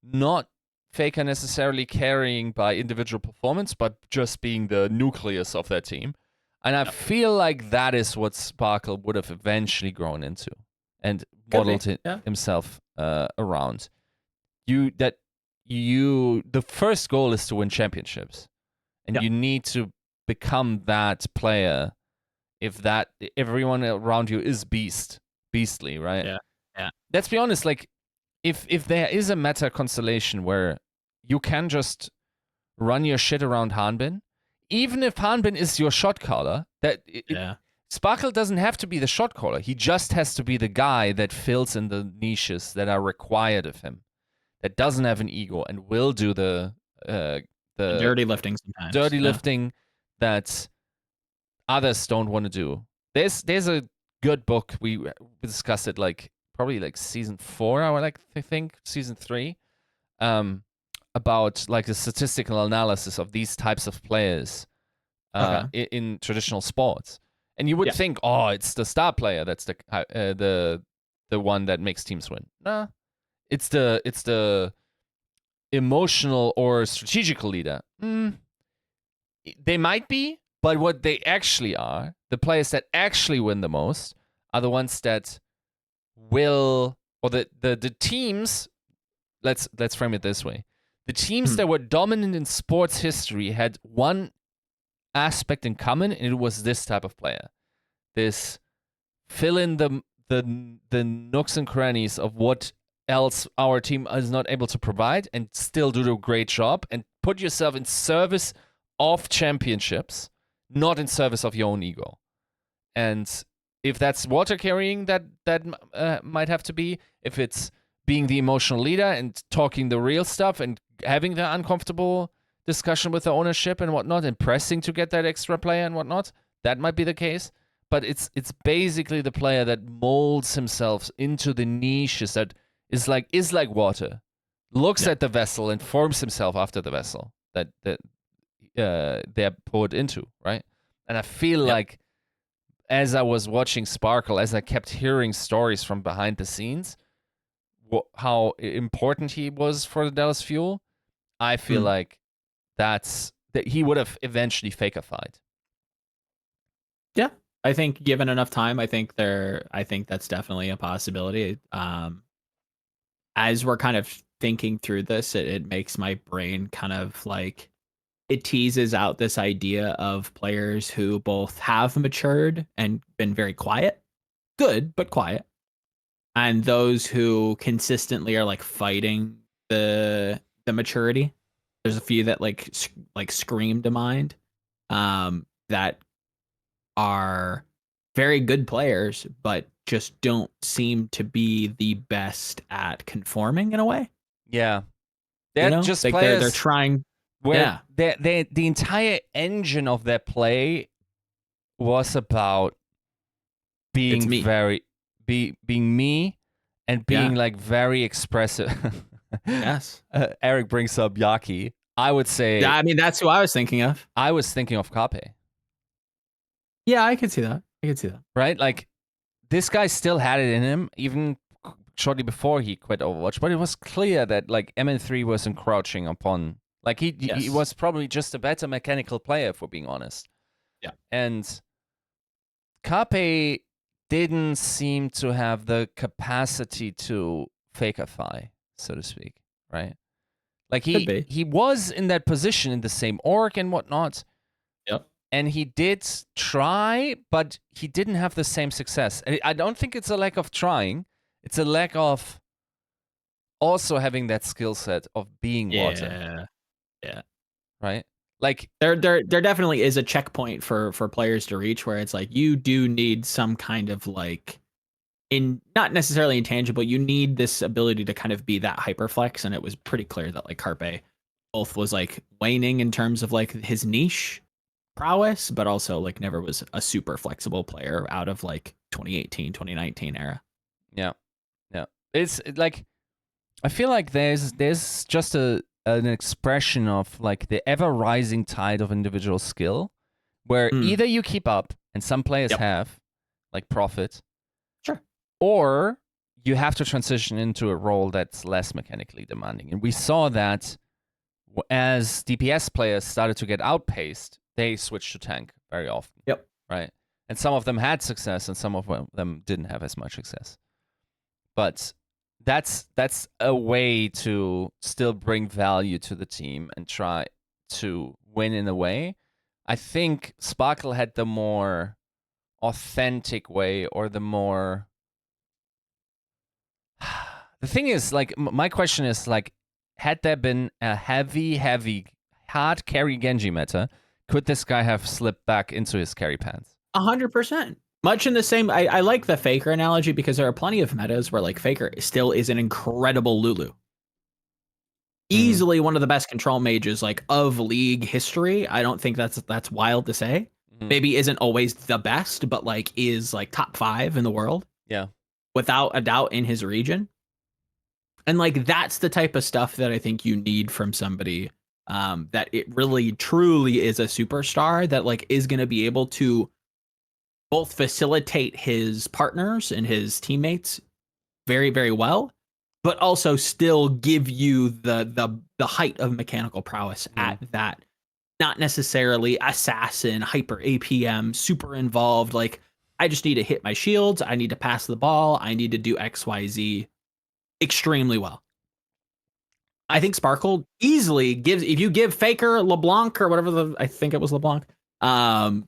not Faker necessarily carrying by individual performance, but just being the nucleus of that team. And I feel like that is what Sparkle would have eventually grown into and modeled himself around. The first goal is to win championships, and you need to become that player. If everyone around you is beastly, right? Yeah. Let's be honest. Like, if there is a meta constellation where you can just run your shit around Hanbin, even if Hanbin is your shot caller, Sparkle doesn't have to be the shot caller. He just has to be the guy that fills in the niches that are required of him, that doesn't have an ego and will do the dirty lifting sometimes. Dirty lifting that others don't want to do. There's a good book. We discussed it probably season 4, I think season 3, about like the statistical analysis of these types of players in traditional sports. And you would think, oh, it's the star player that's the one that makes teams win. Nah, it's the emotional or strategical leader. They might be, but what they actually are, the players that actually win the most, are the ones that will, or the teams. Let's frame it this way: the teams that were dominant in sports history had one aspect in common, and it was this type of player. This fill in the nooks and crannies of what else our team is not able to provide, and still do a great job, and put yourself in service of championships, not in service of your own ego. And if that's water carrying, that might have to be. If it's being the emotional leader and talking the real stuff and having the uncomfortable discussion with the ownership and whatnot, and pressing to get that extra player and whatnot, that might be the case. But it's basically the player that molds himself into the niches that is like water, looks at the vessel and forms himself after the vessel that they're poured into, right? And I feel like, as I was watching Sparkle, as I kept hearing stories from behind the scenes, how important he was for the Dallas Fuel, I feel like that he would have eventually Faker-fied. Yeah, I think given enough time, I think that's definitely a possibility. As we're kind of thinking through this, it makes my brain kind of like, it teases out this idea of players who both have matured and been very quiet, good, but quiet, and those who consistently are like fighting the maturity. There's a few that like scream to mind, that are very good players, but just don't seem to be the best at conforming in a way. Yeah, they're just like players. They're trying. Where the entire engine of their play was about being being me and being like very expressive. Yes. Eric brings up Yaki. I would say. I mean, that's who I was thinking of. I was thinking of Kape. Yeah, I could see that. Right? Like, this guy still had it in him, even shortly before he quit Overwatch. But it was clear that, like, MN3 was encroaching upon. Like, he was probably just a better mechanical player, if we're being honest. Yeah. And Kape didn't seem to have the capacity to fakeify, so to speak, right? Like, he was in that position in the same org and whatnot. Yep. And he did try, but he didn't have the same success. And I don't think it's a lack of trying. It's a lack of also having that skill set of being water. Yeah. Right? Like, there definitely is a checkpoint for players to reach where it's like you do need some kind of like not necessarily intangible, you need this ability to kind of be that hyperflex, and it was pretty clear that like Carpe both was like waning in terms of like his niche prowess, but also like never was a super flexible player out of like 2018, 2019 era. Yeah. It's like, I feel like there's just an expression of like the ever rising tide of individual skill, where either you keep up, and some players have, like Prophet, sure, or you have to transition into a role that's less mechanically demanding. And we saw that as DPS players started to get outpaced, they switched to tank very often. Yep. Right. And some of them had success, and some of them didn't have as much success. But that's a way to still bring value to the team and try to win in a way. I think Sparkle had the more authentic way, or the more... The thing is, like, my question is, like, had there been a heavy, hard carry Genji meta, could this guy have slipped back into his carry pants? 100%. Much in the same, I like the Faker analogy, because there are plenty of metas where like Faker still is an incredible Lulu. Easily one of the best control mages like of League history. I don't think that's wild to say. Maybe isn't always the best, but like is like top 5 in the world. Yeah. Without a doubt in his region. And like that's the type of stuff that I think you need from somebody that it really truly is a superstar that like is going to be able to both facilitate his partners and his teammates very, very well, but also still give you the height of mechanical prowess at that, not necessarily assassin, hyper APM, super involved. Like, I just need to hit my shields. I need to pass the ball. I need to do XYZ extremely well. I think Sparkle easily gives, if you give Faker LeBlanc or whatever I think it was LeBlanc.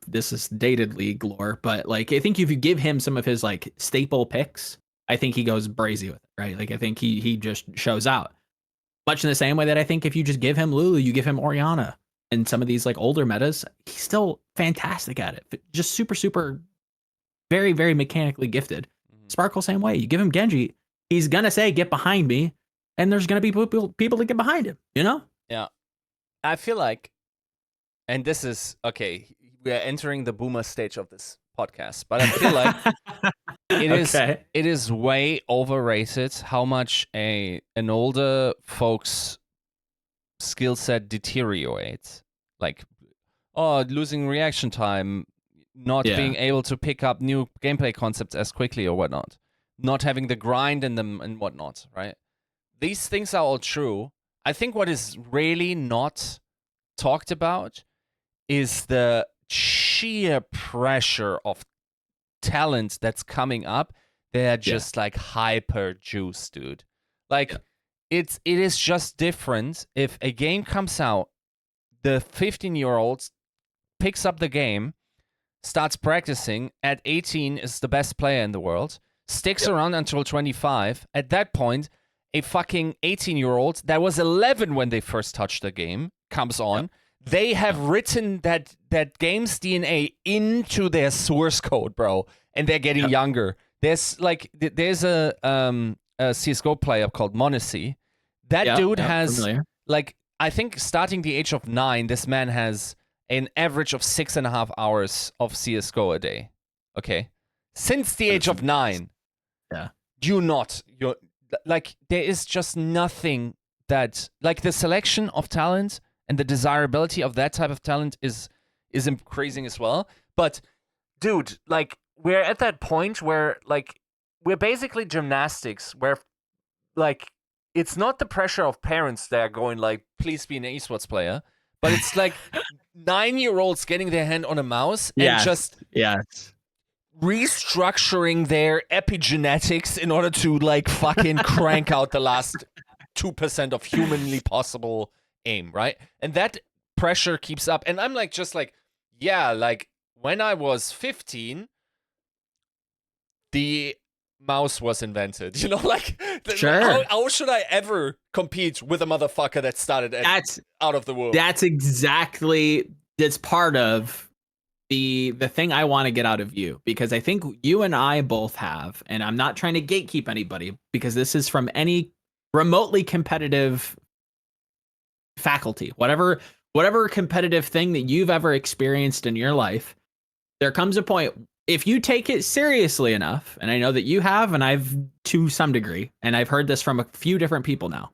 This is dated League lore, but like I think if you give him some of his like staple picks, I think he goes brazy with it, right? Like I think he just shows out. Much in the same way that I think if you just give him Lulu, you give him Orianna and some of these like older metas, he's still fantastic at it. Just super, very, very mechanically gifted. Sparkle, same way. You give him Genji, he's gonna say, "Get behind me," and there's gonna be people to get behind him. You know? Yeah. I feel like, and this is okay, we are entering the boomer stage of this podcast, but I feel like it is way overrated how much an older folks skill set deteriorates. Like, losing reaction time, not being able to pick up new gameplay concepts as quickly or whatnot, not having the grind in them and whatnot, right? These things are all true. I think what is really not talked about is the sheer pressure of talent that's coming up. They're just like hyper juice, dude. Like it is just different if a game comes out, the 15-year-old picks up the game, starts practicing, at 18 is the best player in the world, sticks around until 25. At that point, a fucking 18-year-old that was 11 when they first touched the game comes on. They have written that game's DNA into their source code, bro, and they're getting younger. There's a CS:GO player called Monacy. That dude has like, I think starting the age of 9, this man has an average of 6.5 hours of CS:GO a day. Okay, since the age of 9. Yeah. you're like, there is just nothing that, like, the selection of talent and the desirability of that type of talent is increasing as well. But dude, like, we're at that point where, like, we're basically gymnastics, where, like, it's not the pressure of parents that are going like, please be an esports player, but it's like 9-year-olds getting their hand on a mouse and just restructuring their epigenetics in order to, like, fucking crank out the last 2% of humanly possible aim, right? And that pressure keeps up. And I'm like, just like, yeah, like, when I was 15, the mouse was invented, you know, like, sure. How should I ever compete with a motherfucker that started out of the womb? That's part of the thing I want to get out of you, because I think you and I both have, and I'm not trying to gatekeep anybody, because this is from any remotely competitive faculty, whatever competitive thing that you've ever experienced in your life. There comes a point, if you take it seriously enough, and I know that you have, and I've to some degree, and I've heard this from a few different people now,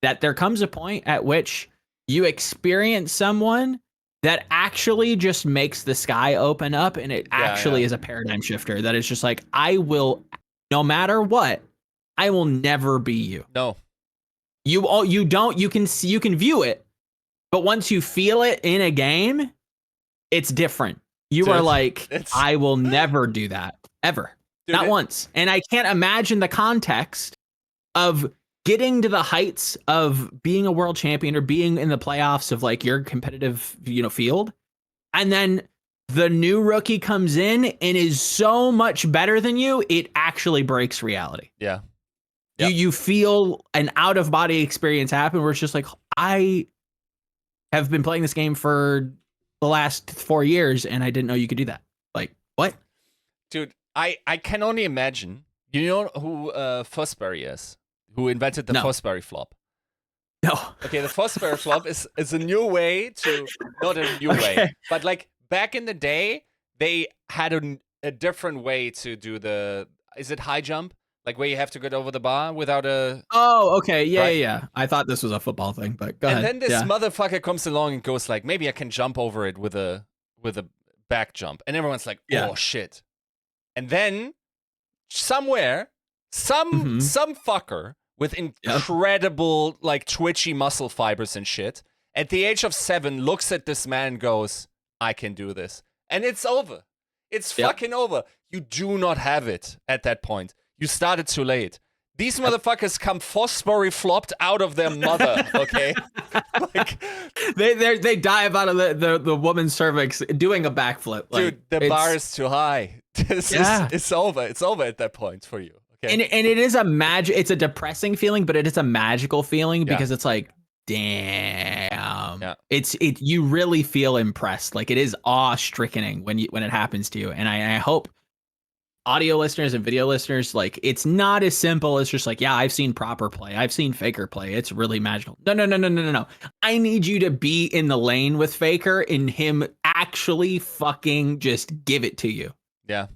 that there comes a point at which you experience someone that actually just makes the sky open up, and it actually is a paradigm shifter. That is just like, I will, no matter what, I will never be you. No, you can view it, but once you feel it in a game, it's different. You are like, I will never do that ever, not once. And I can't imagine the context of getting to the heights of being a world champion or being in the playoffs of, like, your competitive, field. And then the new rookie comes in and is so much better than you. It actually breaks reality. Yeah. Yep. You feel an out of body experience happen where it's just like, I have been playing this game for the last 4 years and I didn't know you could do that. Like, what? Dude, I can only imagine. You know who Fosbury is? Who invented the Fosbury flop? No. Okay, the Fosbury flop is a new way to, not a new way, but, like, back in the day, they had a different way to do is it high jump? Like, where you have to get over the bar without a... Oh, okay. Yeah. I thought this was a football thing, but go ahead. And then this motherfucker comes along and goes like, maybe I can jump over it with a back jump. And everyone's like, oh, shit. And then somewhere, some fucker with incredible, like, twitchy muscle fibers and shit, at the age of 7, looks at this man and goes, I can do this. And it's over. It's fucking over. You do not have it at that point. You started too late. These motherfuckers come Fosbury flopped out of their mother, okay? Like, they dive out of the woman's cervix doing a backflip. Like, dude, the bar is too high. It's over. It's over at that point for you. Okay. And it is it's a depressing feeling, but it is a magical feeling because it's like, damn. Yeah. You really feel impressed. Like, it is awe-stricken when it happens to you. And I hope audio listeners and video listeners, like, it's not as simple as just like, yeah, I've seen proper play, I've seen Faker play, it's really magical. No. I need you to be in the lane with Faker and him actually fucking just give it to you. Yeah.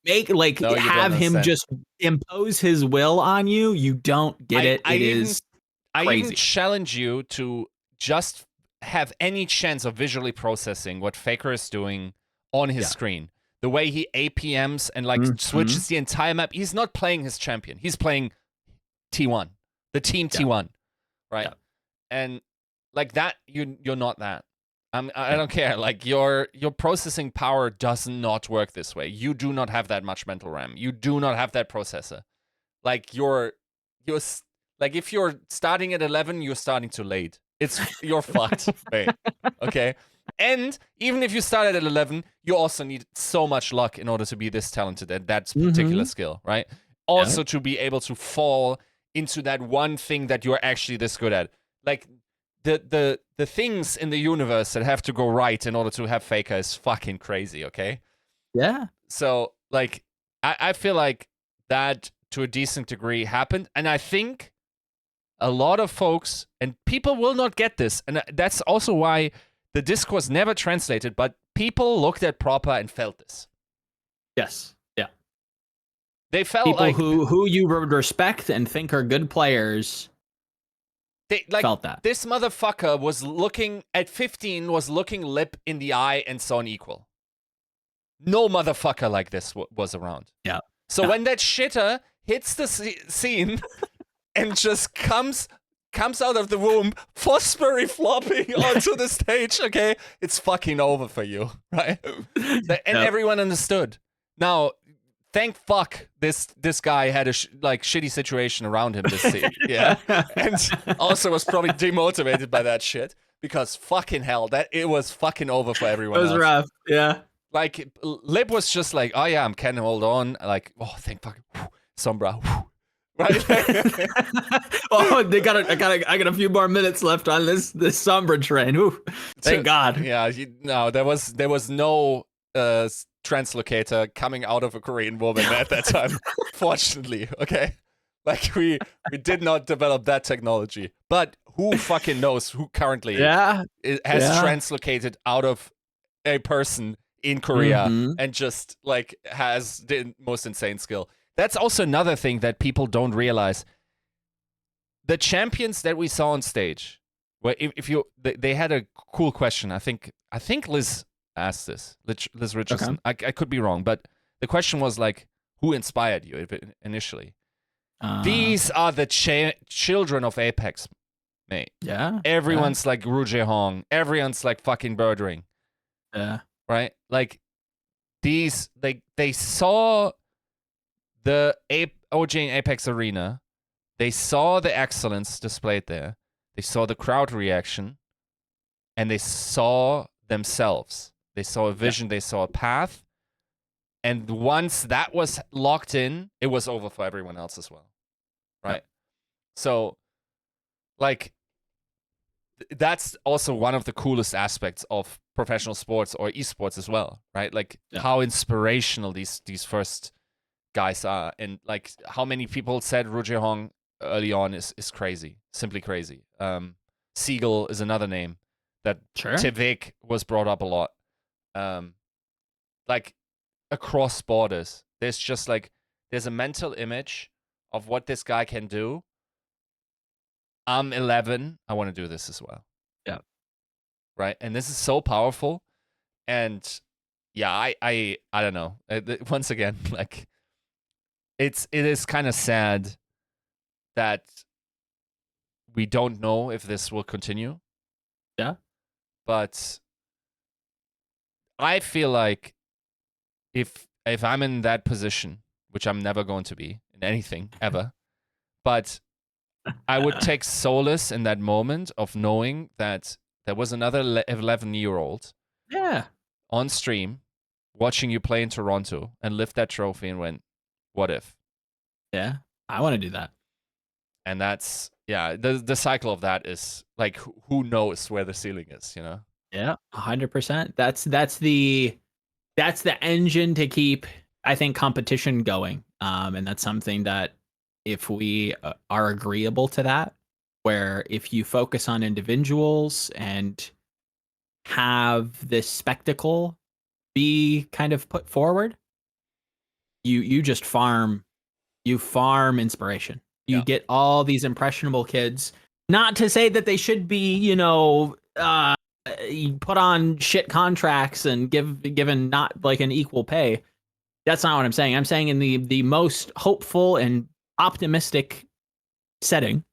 Have him just impose his will on you. You don't get it. It is crazy. I even challenge you to just have any chance of visually processing what Faker is doing on his screen. The way he APMs and, like, switches the entire map. He's not playing his champion. He's playing T1, the team T1, right? Yeah. And, like, that, you're not that. I don't care. Like, your processing power does not work this way. You do not have that much mental RAM. You do not have that processor. Like, you're like, if you're starting at 11, you're starting too late. You're fucked, right? Okay. And even if you started at 11, you also need so much luck in order to be this talented at that particular skill, right? Also to be able to fall into that one thing that you're actually this good at. Like, the things in the universe that have to go right in order to have Faker is fucking crazy, okay? Yeah. So, like, I feel like that, to a decent degree, happened. And I think a lot of folks, and people will not get this, and that's also why the discourse never translated, but people looked at Proper and felt this. Yes. Yeah. They felt people like who you would respect and think are good players. They like felt that this motherfucker was looking at 15, was looking Lip in the eye and saw an equal. No motherfucker like this was around. Yeah. So when that shitter hits the scene and just comes out of the room, Fosbury flopping onto the stage, okay, it's fucking over for you, right? And everyone understood. Now, thank fuck this guy had a shitty situation around him this scene, yeah, and also was probably demotivated by that shit because fucking hell, that it was fucking over for everyone. It was rough, yeah. Like Lip was just like, oh yeah, I'm can hold on, like, oh thank fuck, Sombra, right? Oh, I got a few more minutes left on this Sombra train. Ooh, thank God. Yeah, no, there was no translocator coming out of a Korean woman at that time, fortunately. Okay, like we did not develop that technology, but who fucking knows who currently has translocated out of a person in Korea and just like has the most insane skill. That's also another thing that people don't realize. The champions that we saw on stage, well, they had a cool question. I think Liz asked this, Liz Richardson. Okay. I could be wrong, but the question was like, who inspired you initially? These are the children of Apex, mate. Yeah. Everyone's like Ruji Hong. Everyone's like fucking Birdring. Yeah. Right? Like these, they saw the OG and Apex Arena. They saw the excellence displayed there. They saw the crowd reaction, and they saw themselves. They saw a vision. They saw a path. And once that was locked in, it was over for everyone else as well. Right? Yeah. So, like, that's also one of the coolest aspects of professional sports or esports as well, right? Like, how inspirational these first guys are. And, like, how many people said Ruji Hong early on is crazy. Simply crazy. Siegel is another name that Tivik was brought up a lot. Like, across borders, there's a mental image of what this guy can do. I'm 11. I want to do this as well. Yeah. Right. And this is so powerful. And yeah, I don't know. Once again, like it is kind of sad that we don't know if this will continue. Yeah. But I feel like if I'm in that position, which I'm never going to be in anything ever, but I would take solace in that moment of knowing that there was another 11-year-old on stream watching you play in Toronto and lift that trophy and went, what if? Yeah, I want to do that. And that's, the cycle of that is like, who knows where the ceiling is, you know? Yeah, 100%. That's the engine to keep, I think, competition going. And that's something that if we are agreeable to that, where if you focus on individuals and have this spectacle be kind of put forward, you just farm inspiration. You get all these impressionable kids. Not to say that they should be, put on shit contracts and given not like an equal pay. That's not what I'm saying. I'm saying in the most hopeful and optimistic setting,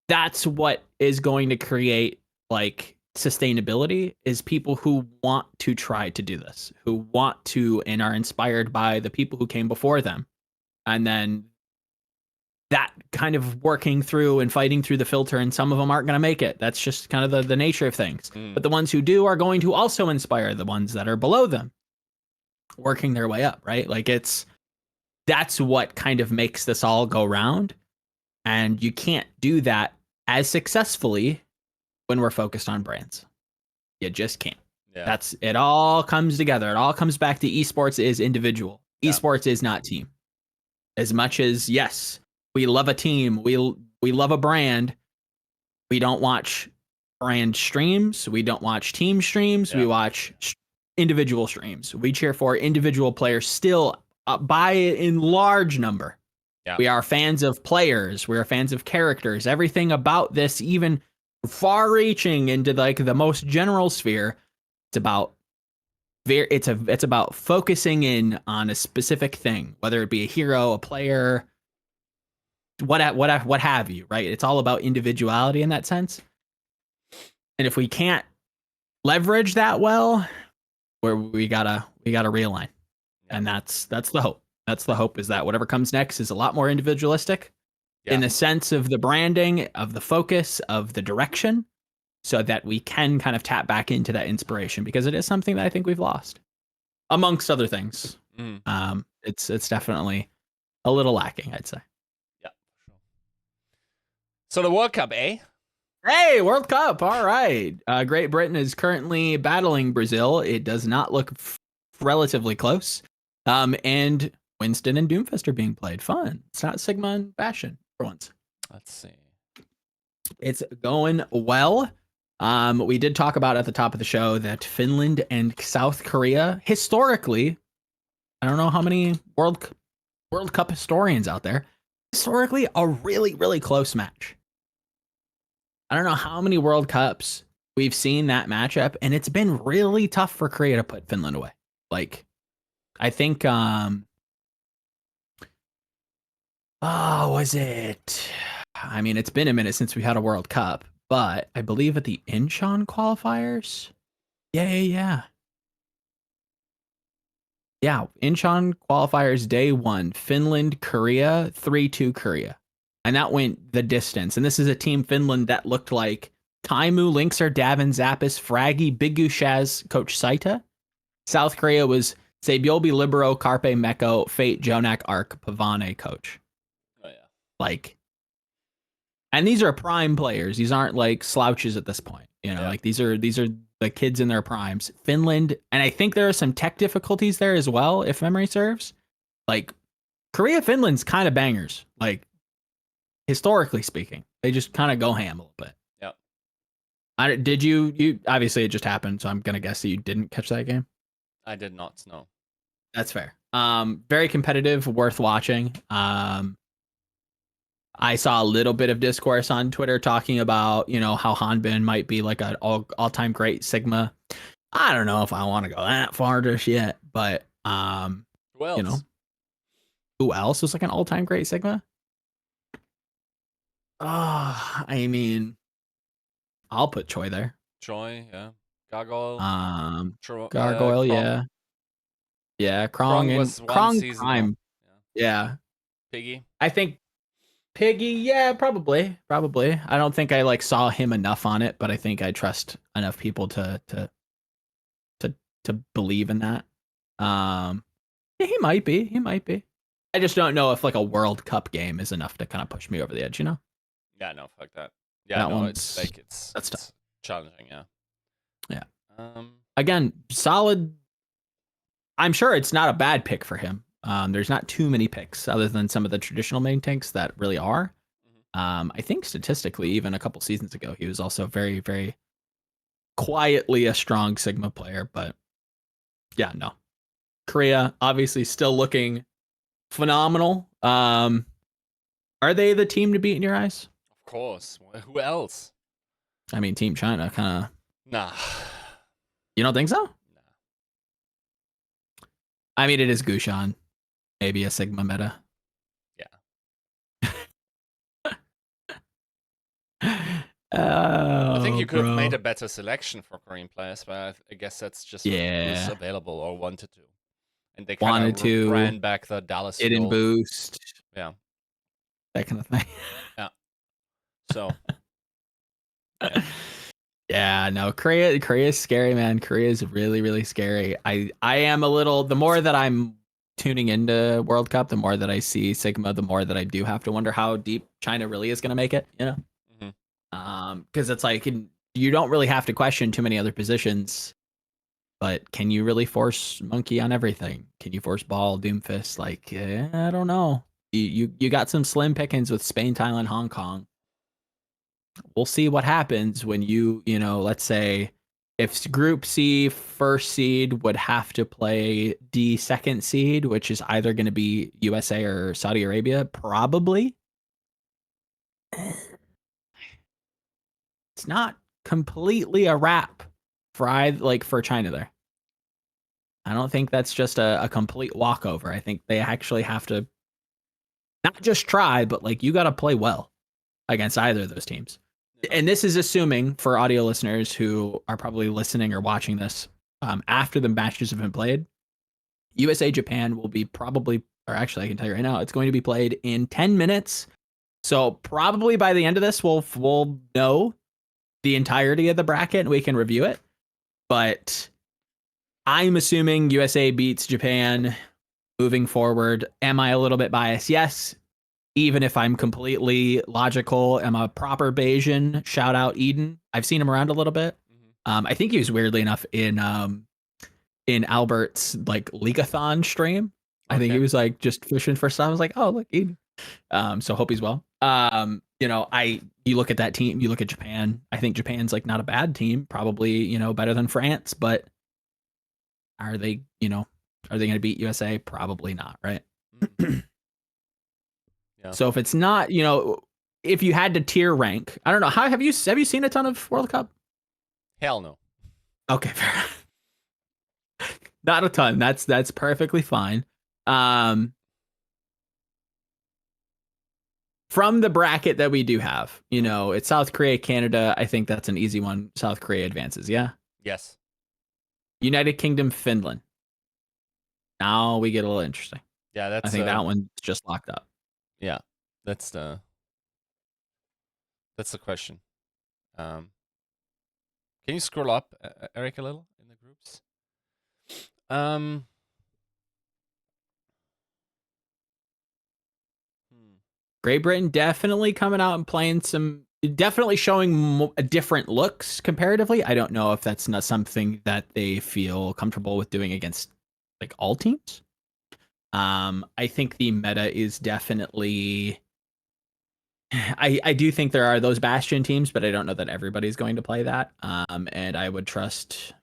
that's what is going to create like sustainability, is people who want to try to do this, who want to and are inspired by the people who came before them. And then that kind of working through and fighting through the filter, and some of them aren't going to make it. That's just kind of the nature of things. But the ones who do are going to also inspire the ones that are below them, working their way up, right? Like that's what kind of makes this all go round. And you can't do that as successfully when we're focused on brands. You just can't. Yeah. It all comes together. It all comes back to esports is individual. Yeah. Esports is not team. As much as, yes, we love a team, we love a brand, we don't watch brand streams, we don't watch team streams, we watch individual streams. We cheer for individual players still by in large number. Yeah. We are fans of players. We are fans of characters. Everything about this, even far-reaching into like the most general sphere, it's about it's about focusing in on a specific thing, whether it be a hero, a player, what have you, right? It's all about individuality in that sense. And if we can't leverage that well, we gotta realign. And that's the hope. That's the hope, is that whatever comes next is a lot more individualistic in the sense of the branding, of the focus, of the direction, so that we can kind of tap back into that inspiration, because it is something that I think we've lost, amongst other things. It's definitely a little lacking, I'd say. Yeah. So the World Cup, eh? Hey, World Cup. All right. Great Britain is currently battling Brazil. It does not look relatively close. And Winston and Doomfist are being played. Fun. It's not Sigma and Bastion for once. Let's see. It's going well. We did talk about at the top of the show that Finland and South Korea, historically, I don't know how many World Cup historians out there, historically a really, really close match. I don't know how many World Cups we've seen that matchup, and it's been really tough for Korea to put Finland away. Like, I think, was it? I mean, it's been a minute since we had a World Cup, but I believe at the Incheon qualifiers. Yeah, Incheon qualifiers day 1, Finland, Korea, 3-2 Korea. And that went the distance. And this is a team Finland that looked like Taimu, Linkser, Davin, Zappis, Fraggy, Bigu, Shaz, Coach Saita. South Korea was Sabiobi, Libero, Carpe, Meko, Fate, Jonak, Arc, Pavane, Coach. Oh, yeah. Like, and these are prime players. These aren't like slouches at this point. You know, like these are the kids in their primes. Finland, and I think there are some tech difficulties there as well, if memory serves. Like, Korea, Finland's kind of bangers. Like, historically speaking, they just kind of go ham a little bit. Yep. Did you obviously it just happened, so I'm gonna guess that you didn't catch that game. I did not. No. That's fair. Very competitive, worth watching. I saw a little bit of discourse on Twitter talking about, you know, how Hanbin might be like an all-time great Sigma. I don't know if I want to go that far just yet, but Who else? you know, who else was like an all-time great Sigma? I mean, I'll put Choi there. Choi, yeah. Gargoyle. Gargoyle, Krong. yeah. Krong was one Krong season. prime. Yeah. Piggy. I think Piggy, yeah, probably. I don't think I like saw him enough on it, but I think I trust enough people to believe in that. Yeah, he might be. I just don't know if like a World Cup game is enough to kind of push me over the edge, you know? Yeah, no, fuck that. Yeah, no, it's like it's tough. Challenging, yeah. Yeah. Again, solid. I'm sure it's not a bad pick for him. There's not too many picks other than some of the traditional main tanks that really are. I think statistically, even a couple seasons ago, he was also very, very quietly a strong Sigma player. But yeah, no. Korea obviously still looking phenomenal. Are they the team to beat in your eyes? Of course. Who else? I mean, Team China kind of. Nah. You don't think so? Nah. I mean, it is Gushan. Maybe a Sigma meta. I think you could have made a better selection for Korean players, but I guess that's just who's available or wanted to. And they kind of ran back the Dallas hidden boost. Yeah. That kind of thing. Yeah. So. Yeah, no, Korea is scary, man. Korea is really, really scary. I am a little, the more that I'm tuning into World Cup, the more that I see Sigma, the more that I do have to wonder how deep China really is going to make it, you know? Because it's like, you don't really have to question too many other positions, but can you really force Monkey on everything? Can you force Ball, Doomfist? Like, I don't know. You got some slim pickings with Spain, Thailand, Hong Kong. We'll see what happens when you know, let's say if Group C first seed would have to play D second seed, which is either going to be USA or Saudi Arabia, probably. It's not completely a wrap for China there. I don't think that's just a complete walkover. I think they actually have to not just try, but like you got to play well against either of those teams. And this is assuming for audio listeners who are probably listening or watching this after the matches have been played, USA Japan will be probably, or actually I can tell you right now, it's going to be played in 10 minutes. So probably by the end of this, we'll know the entirety of the bracket and we can review it. But I'm assuming USA beats Japan moving forward. Am I a little bit biased? Yes. Even if I'm completely logical, am a proper Bayesian. Shout out Eden. I've seen him around a little bit. I think he was weirdly enough in Albert's like Leagueathon stream. I think he was like just fishing for stuff. I was like, oh look, Eden. So hope he's well. You look at that team, you look at Japan. I think Japan's like not a bad team, probably, better than France, but are they going to beat USA? Probably not, right? Yeah. So if it's not, if you had to tier rank, I don't know. How have you seen a ton of World Cup? Hell no. Okay, fair. Not a ton. That's perfectly fine. From the bracket that we do have, it's South Korea, Canada. I think that's an easy one. South Korea advances. Yeah. Yes. United Kingdom, Finland. Now we get a little interesting. Yeah, I think that one's just locked up. Yeah, that's the question. Can you scroll up, Eric, a little in the groups? Great Britain definitely coming out and playing definitely showing different looks comparatively. I don't know if that's not something that they feel comfortable with doing against like all teams. I think the meta is definitely. I do think there are those Bastion teams, but I don't know that everybody's going to play that. And I would trust,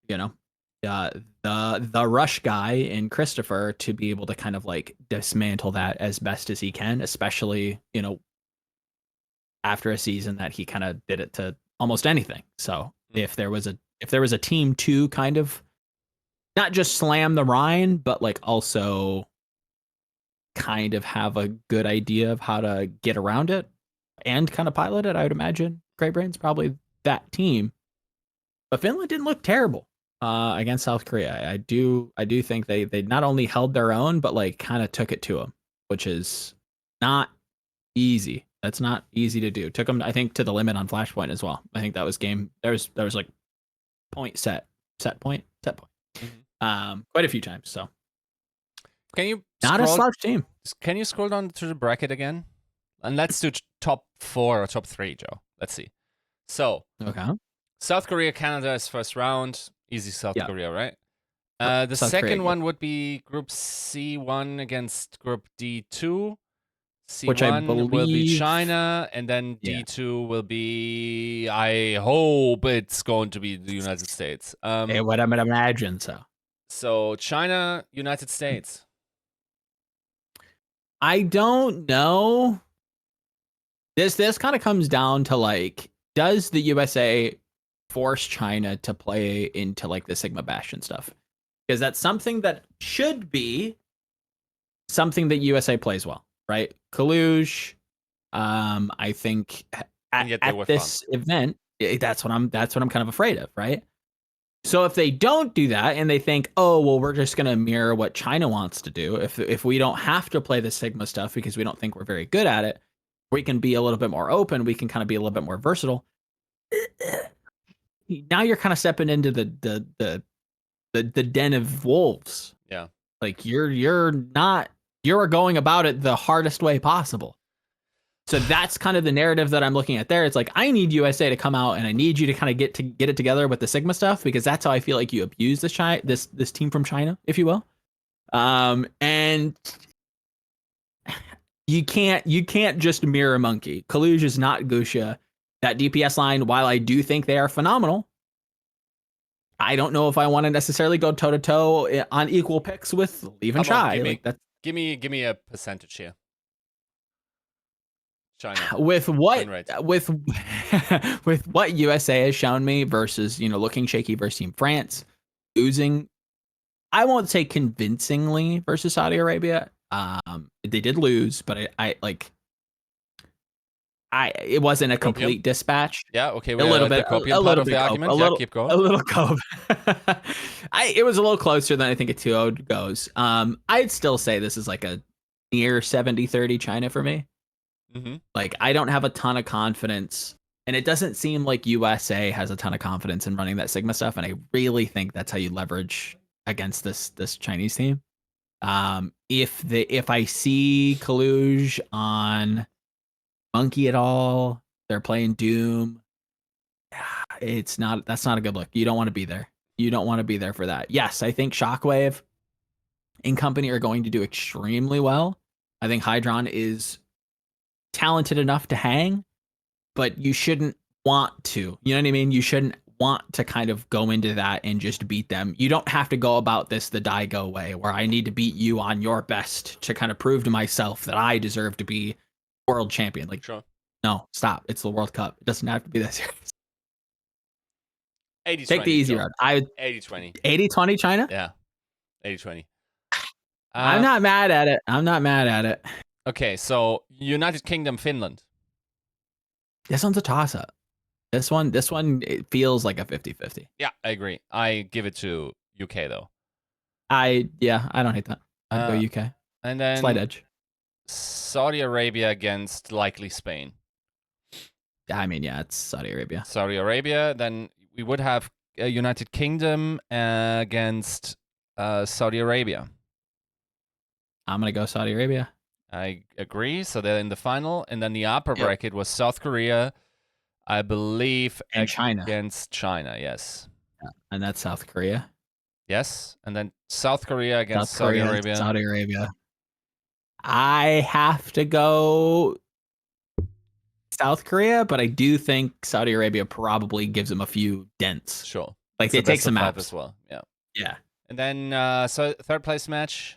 the Rush guy in Christopher to be able to kind of like dismantle that as best as he can, especially, after a season that he kind of did it to almost anything. So if there was a team to kind of not just slam the Rhine, but like also kind of have a good idea of how to get around it and kind of pilot it, I would imagine Great Britain's probably that team. But Finland didn't look terrible against South Korea. I do think they not only held their own, but like kind of took it to them, which is not easy. That's not easy to do. Took them, I think, to the limit on Flashpoint as well. I think that was game. There was like set point. Quite a few times. So can you not a slouch team? Can you scroll down to the bracket again? And let's do top 4 or top 3, Joe. Let's see. So okay, South Korea, Canada is first round. Easy South Korea, right? The South second Korea, one would be Group C1 against Group D2. C1 which I believe will be China, and then D2 will be, I hope it's going to be the United States. What I'm going to imagine, so. So China, United States. I don't know. This kind of comes down to like, does the USA force China to play into like the Sigma Bastion stuff? Because that's something that should be something that USA plays well, right? Kaluge, I think at this event, that's what I'm kind of afraid of, right? So if they don't do that and they think, oh, well, we're just going to mirror what China wants to do. If we don't have to play the Sigma stuff because we don't think we're very good at it, we can be a little bit more open. We can kind of be a little bit more versatile. Now you're kind of stepping into the den of wolves. Yeah. Like you're going about it the hardest way possible. So that's kind of the narrative that I'm looking at there. It's like, I need USA to come out and I need you to kind of get it together with the Sigma stuff, because that's how I feel like you abuse this team from China, if you will. And you can't just mirror monkey. Kaluge is not Gusha. That DPS line, while I do think they are phenomenal, I don't know if I want to necessarily go toe to toe on equal picks with Leave and Shy. Give me a percentage here. China. With what with what USA has shown me versus, looking shaky versus Team France, losing, I won't say convincingly versus Saudi Arabia. They did lose, but it wasn't a complete dispatch. Yeah, okay, we a little bit, a little bit, argument. Keep going. A little cope. It was a little closer than I think a 2-0 goes. I'd still say this is like a near 70-30 China for me. Mm-hmm. Like, I don't have a ton of confidence, and it doesn't seem like USA has a ton of confidence in running that Sigma stuff, and I really think that's how you leverage against this Chinese team. If I see Kaluge on Monkey at all, they're playing Doom, that's not a good look. You don't want to be there. You don't want to be there for that. Yes, I think Shockwave and company are going to do extremely well. I think Hydron is talented enough to hang, but you shouldn't want to. You know what I mean? You shouldn't want to kind of go into that and just beat them. You don't have to go about this the Daigo way, where I need to beat you on your best to kind of prove to myself that I deserve to be world champion. Like, sure. No, stop. It's the World Cup. It doesn't have to be that serious. 80-20. Take the easy route. 80-20. 80-20 China? Yeah. 80-20. I'm not mad at it. Okay, so United Kingdom, Finland. This one's a toss-up. This one, it feels like a 50-50. Yeah, I agree. I give it to UK, though. I don't hate that. I'd go UK. And then slight edge. Saudi Arabia against likely Spain. I mean, yeah, it's Saudi Arabia. Saudi Arabia. Then we would have United Kingdom against Saudi Arabia. I'm going to go Saudi Arabia. I agree. So they're in the final. And then the upper bracket was South Korea, I believe, and China. Against China, yes. Yeah. And that's South Korea. Yes. And then South Korea against Saudi Arabia. Saudi Arabia. I have to go South Korea, but I do think Saudi Arabia probably gives them a few dents. Sure. Like, they take some maps as well. Yeah. Yeah. And then so third place match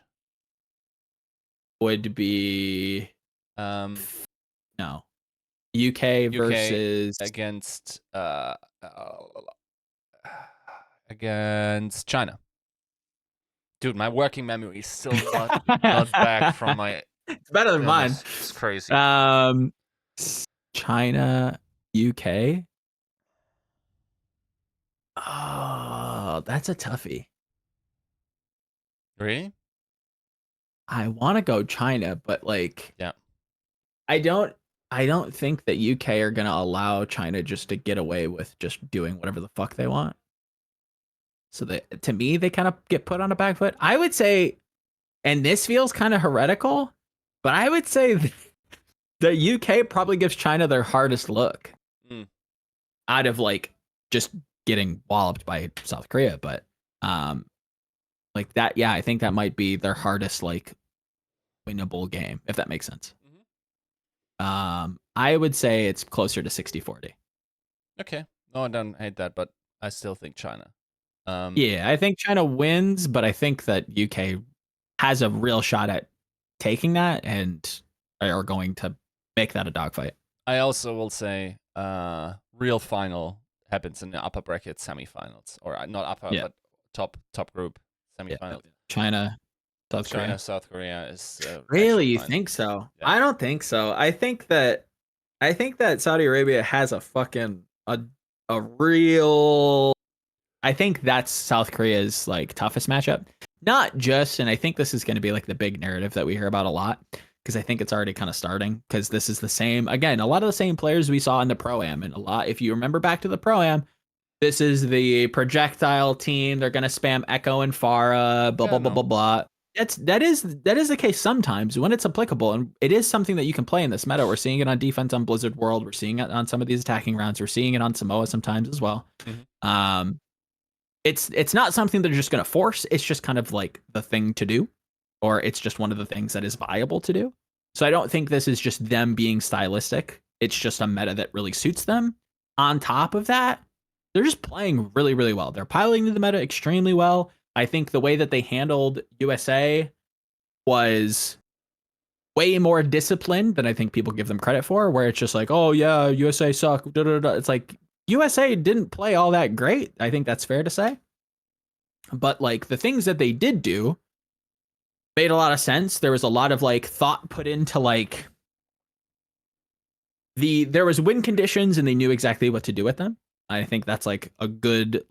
would be no. UK versus against China. Dude, my working memory is still not back from my. It's better than mine. It's crazy. China, UK. Oh, that's a toughie. Really? I want to go China, but yeah, I don't think that UK are gonna allow China just to get away with just doing whatever the fuck they want. So to me, they kind of get put on a back foot. I would say, and this feels kind of heretical, but I would say the UK probably gives China their hardest look out of just getting walloped by South Korea. But that, yeah, I think that might be their hardest winnable game, if that makes sense. Mm-hmm. I would say it's closer to 60-40. Okay. No, I don't hate that, but I still think China. Yeah, I think China wins, but I think that UK has a real shot at taking that and are going to make that a dogfight. I also will say real final happens in the upper bracket semifinals, or not upper, but top group semifinals. Yeah. China, South Korea is really. You think so? Yeah. I don't think so. I think that Saudi Arabia has a real. I think that's South Korea's toughest matchup. Not just, and I think this is going to be the big narrative that we hear about a lot, because I think it's already kind of starting, because this is the same, again, a lot of the same players we saw in the Pro-Am, and a lot, if you remember back to the Pro-Am, this is the projectile team. They're going to spam Echo and Pharah, blah, blah, blah, blah, blah. That is the case sometimes when it's applicable, and it is something that you can play in this meta. We're seeing it on defense on Blizzard World. We're seeing it on some of these attacking rounds. We're seeing it on Samoa sometimes as well. Mm-hmm. It's not something they're just going to force. It's just kind of the thing to do, or it's just one of the things that is viable to do. So I don't think this is just them being stylistic. It's just a meta that really suits them. On top of that, they're just playing really, really well. They're piloting the meta extremely well. I think the way that they handled USA was way more disciplined than I think people give them credit for, where it's just like, oh yeah, USA suck. Da, da, da. It's like USA didn't play all that great. I think that's fair to say. But like the things that they did do made a lot of sense. There was a lot of like thought put into like there was win conditions and they knew exactly what to do with them. I think that's like a good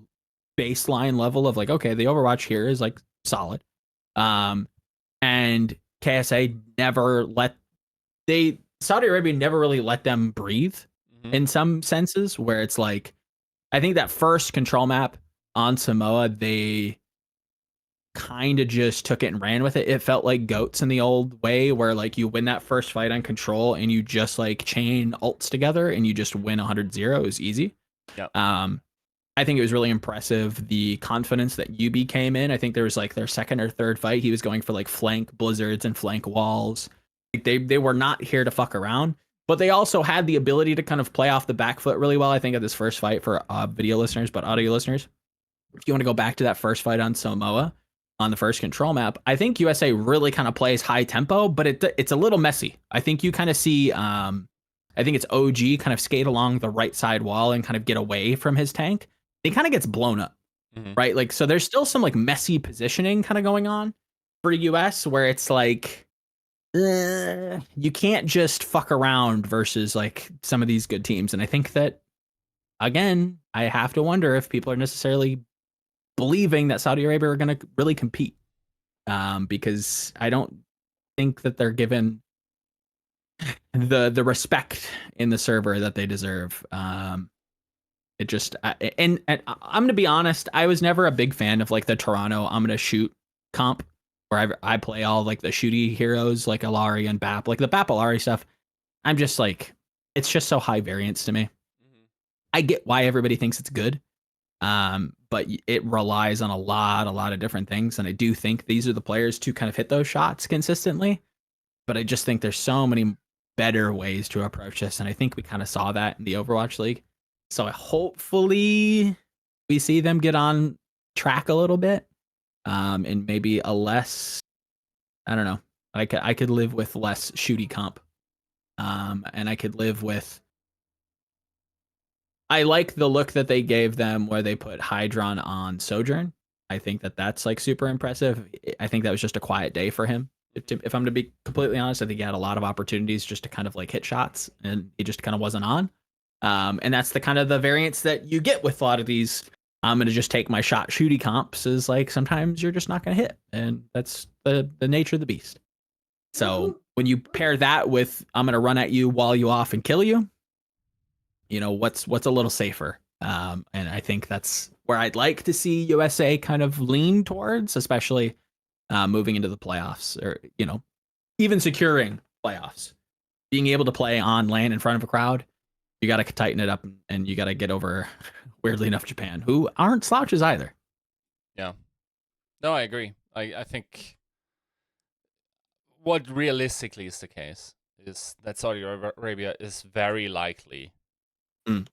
baseline level of like, okay, the Overwatch here is like solid. And KSA never Saudi Arabia never really let them breathe in some senses, where it's like, I think that first control map on Samoa, they kind of just took it and ran with it. It felt like goats in the old way, where like you win that first fight on control and you just like chain ults together and you just win 100-0. It was easy. Yep. I think it was really impressive the confidence that UB came in. I think there was like their second or third fight, he was going for like flank blizzards and flank walls. Like they were not here to fuck around, but they also had the ability to kind of play off the back foot really well. I think at this first fight, for video listeners, but audio listeners, if you want to go back to that first fight on Samoa on the first control map, I think USA really kind of plays high tempo, but it's a little messy. I think you kind of see, I think it's OG kind of skate along the right side wall and kind of get away from his tank. He kind of gets blown up, right? Like, so there's still some like messy positioning kind of going on for US, where it's like, you can't just fuck around versus like some of these good teams. And I think that, again, I have to wonder if people are necessarily believing that Saudi Arabia are going to really compete, because I don't think that they're given the respect in the server that they deserve. It just and I'm gonna be honest, I was never a big fan of like the Toronto I'm gonna shoot comp, where I play all like the shooty heroes like Alari and Bap, like the Bap Alari stuff. I'm just like, it's just so high variance to me. I get why everybody thinks it's good, but it relies on a lot of different things, and I do think these are the players to kind of hit those shots consistently. But I just think there's so many better ways to approach this, and I think we kind of saw that in the Overwatch League. So hopefully we see them get on track a little bit, and maybe a less, I don't know. I could live with less shooty comp, and I could live with. I like the look that they gave them where they put Hydron on Sojourn. I think that that's like super impressive. I think that was just a quiet day for him. If I'm to be completely honest, I think he had a lot of opportunities just to kind of like hit shots, and he just kind of wasn't on. And that's the kind of the variance that you get with a lot of these. I'm going to just take my shot shooty comps, is like sometimes you're just not going to hit. And that's the nature of the beast. So when you pair that with I'm going to run at you, wall you off, and kill you, you know, what's a little safer. And I think that's where I'd like to see USA kind of lean towards, especially moving into the playoffs, or, you know, even securing playoffs. Being able to play on LAN in front of a crowd, you got to tighten it up, and you got to get over, weirdly enough, Japan, who aren't slouches either. Yeah. No, I agree. I think what realistically is the case is that Saudi Arabia is very likely. And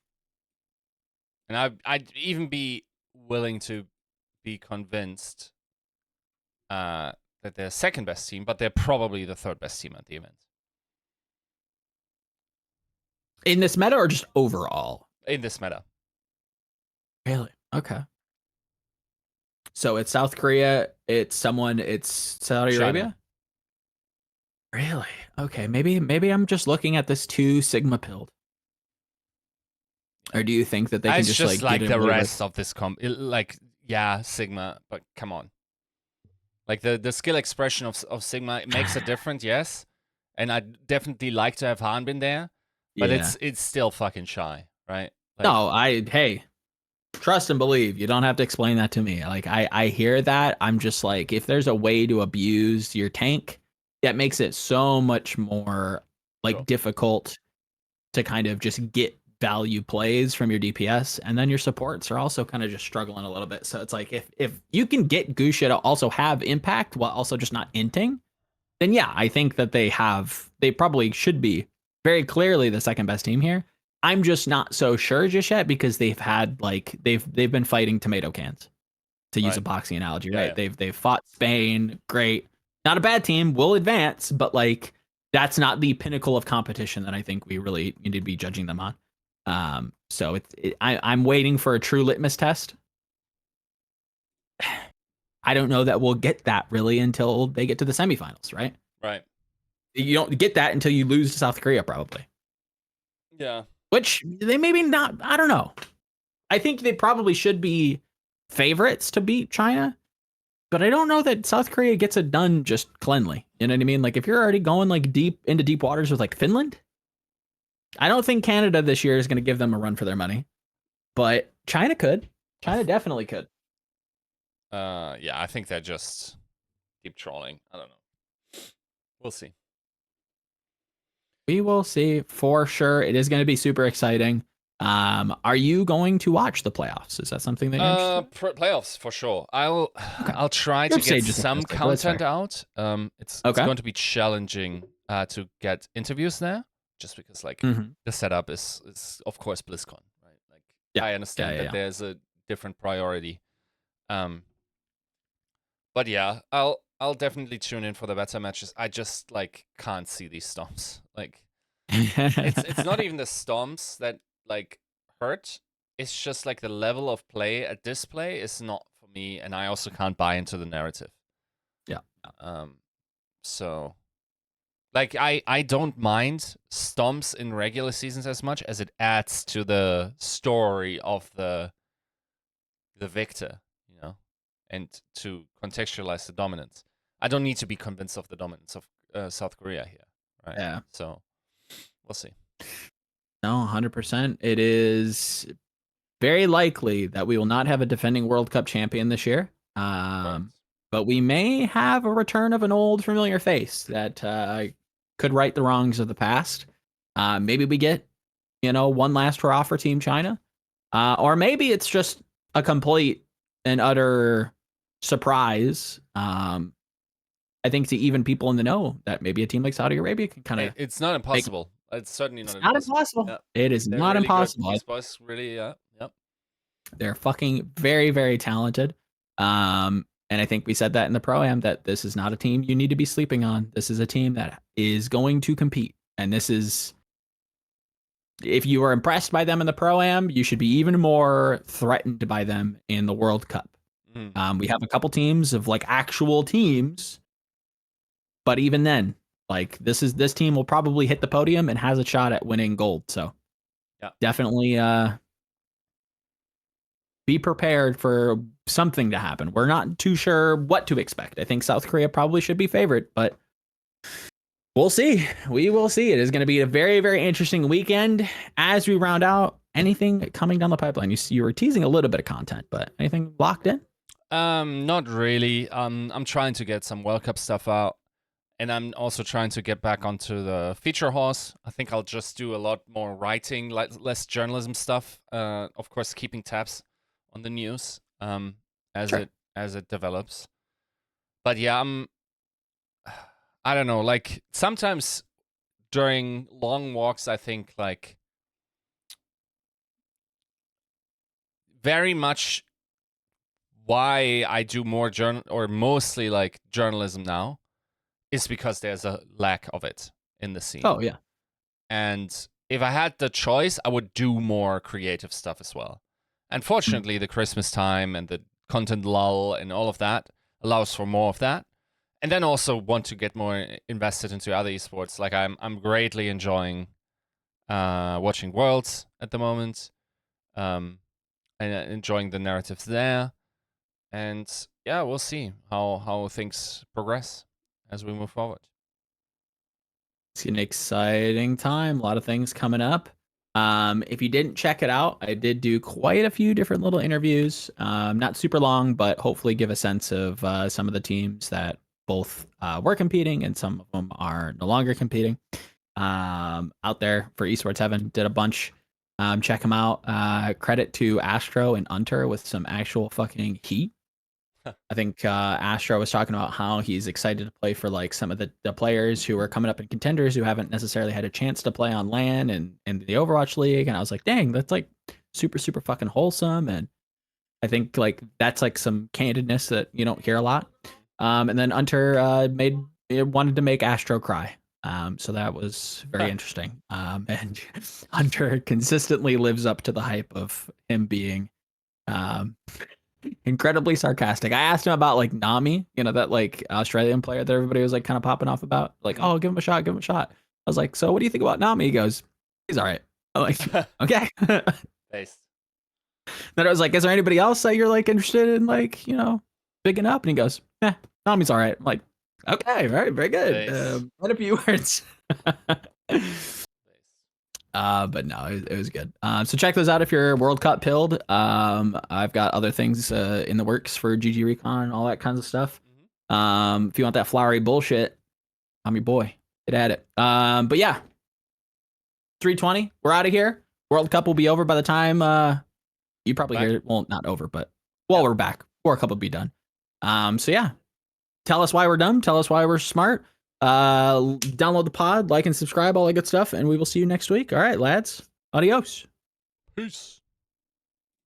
I'd even be willing to be convinced that they're second best team, but they're probably the third best team at the event. In this meta, or just overall? In this meta. Really? Okay. So it's South Korea, it's Saudi China. Arabia? Really? Okay, maybe I'm just looking at this too Sigma pilled. Or do you think that they can it's just like the rest of this like, yeah, Sigma, but come on. Like the skill expression of Sigma makes a difference, yes. And I'd definitely like to have Han been there. But it's still fucking shy, right? Like, no, hey, trust and believe. You don't have to explain that to me. Like I hear that. I'm just like, if there's a way to abuse your tank, that makes it so much more like difficult to kind of just get value plays from your DPS, and then your supports are also kind of just struggling a little bit. So it's like, if you can get Gusha to also have impact while also just not inting, then yeah, I think that they probably should be very clearly the second best team here. I'm just not so sure just yet because they've had they've been fighting tomato cans, to use a boxing analogy, right? Yeah. They've fought Spain, great, not a bad team, will advance, but like that's not the pinnacle of competition that I think we really need to be judging them on. So I'm waiting for a true litmus test. I don't know that we'll get that really until they get to the semifinals, right? Right. You don't get that until you lose to South Korea, probably. Yeah. Which they maybe not. I don't know. I think they probably should be favorites to beat China, but I don't know that South Korea gets it done just cleanly. You know what I mean? Like if you're already going like deep into deep waters with like Finland, I don't think Canada this year is going to give them a run for their money, but China could. China definitely could. Yeah, I think they're just keep trolling. I don't know. We'll see. We will see for sure. It is going to be super exciting. Are you going to watch the playoffs? Is that something that you're interested in? Playoffs for sure. I'll try Group to get stage is some interesting, but that's content fair. out. It's going to be challenging to get interviews there, just because like the setup is of course BlizzCon, right? Like I understand that there's a different priority. But yeah, I'll definitely tune in for the better matches. I just like can't see these stomps. Like it's not even the stomps that like hurt. It's just like the level of play at this play is not for me, and I also can't buy into the narrative. Yeah. So like I don't mind stomps in regular seasons as much as it adds to the story of the victor, you know, and to contextualize the dominance. I don't need to be convinced of the dominance of South Korea here, right? Yeah. So we'll see. No, 100%. It is very likely that we will not have a defending World Cup champion this year. But we may have a return of an old familiar face that could right the wrongs of the past. Maybe we get, one last hurrah for Team China. Or maybe it's just a complete and utter surprise. I think to even people in the know that maybe a team like Saudi Arabia can kind of. It's not impossible. It's certainly not impossible. Yeah. It is They're not really impossible. Good. These boys really, yep. They're fucking very, very talented. And I think we said that in the Pro-Am that this is not a team you need to be sleeping on. This is a team that is going to compete. And this is, if you were impressed by them in the Pro-Am, you should be even more threatened by them in the World Cup. We have a couple teams of like actual teams, but even then, like this team will probably hit the podium and has a shot at winning gold. So definitely be prepared for something to happen. We're not too sure what to expect. I think South Korea probably should be favored, but we'll see. We will see. It is going to be a very, very interesting weekend as we round out anything coming down the pipeline. You were teasing a little bit of content, but anything locked in? Not really. I'm trying to get some World Cup stuff out, and I'm also trying to get back onto the feature horse. I think I'll just do a lot more writing, less journalism stuff. Of course, keeping tabs on the news as it develops. But yeah, I don't know, like sometimes during long walks I think like very much why I do more mostly like journalism now is because there's a lack of it in the scene. Oh yeah. And if I had the choice, I would do more creative stuff as well. Unfortunately, the Christmas time and the content lull and all of that allows for more of that. And then also want to get more invested into other esports. Like I'm greatly enjoying watching Worlds at the moment, and enjoying the narratives there. And yeah, we'll see how things progress as we move forward. It's an exciting time. A lot of things coming up. If you didn't check it out, I did do quite a few different little interviews. Not super long, but hopefully give a sense of some of the teams that both were competing and some of them are no longer competing. Out there for Esports Heaven, did a bunch. Check them out. Credit to Astro and Unter with some actual fucking heat. I think Astro was talking about how he's excited to play for like some of the players who are coming up in contenders who haven't necessarily had a chance to play on LAN and in the Overwatch League. And I was like, dang, that's like super, super fucking wholesome. And I think like that's like some candidness that you don't hear a lot. And then Hunter wanted to make Astro cry. So that was very interesting. And Hunter consistently lives up to the hype of him being incredibly sarcastic. I asked him about like Nami, that like Australian player that everybody was like kind of popping off about. Like, oh, give him a shot, give him a shot. I was like, so what do you think about Nami? He goes, he's all right. I'm like, okay. Nice. Then I was like, is there anybody else that you're like interested in like, bigging up? And he goes, Nami's all right. I'm like, okay, all right, very good. Nice. Quite a few words. But no, it was good. So check those out if you're World Cup pilled. I've got other things in the works for GG Recon and all that kinds of stuff. If you want that flowery bullshit, I'm your boy. Get at it. But yeah, 3:20. We're out of here. World Cup will be over by the time you probably hear it. Well, not over, but we're back. World Cup will be done. So yeah, tell us why we're dumb. Tell us why we're smart. Download the pod, like and subscribe, all that good stuff, and we will see you next week. All right, lads. Adios. Peace.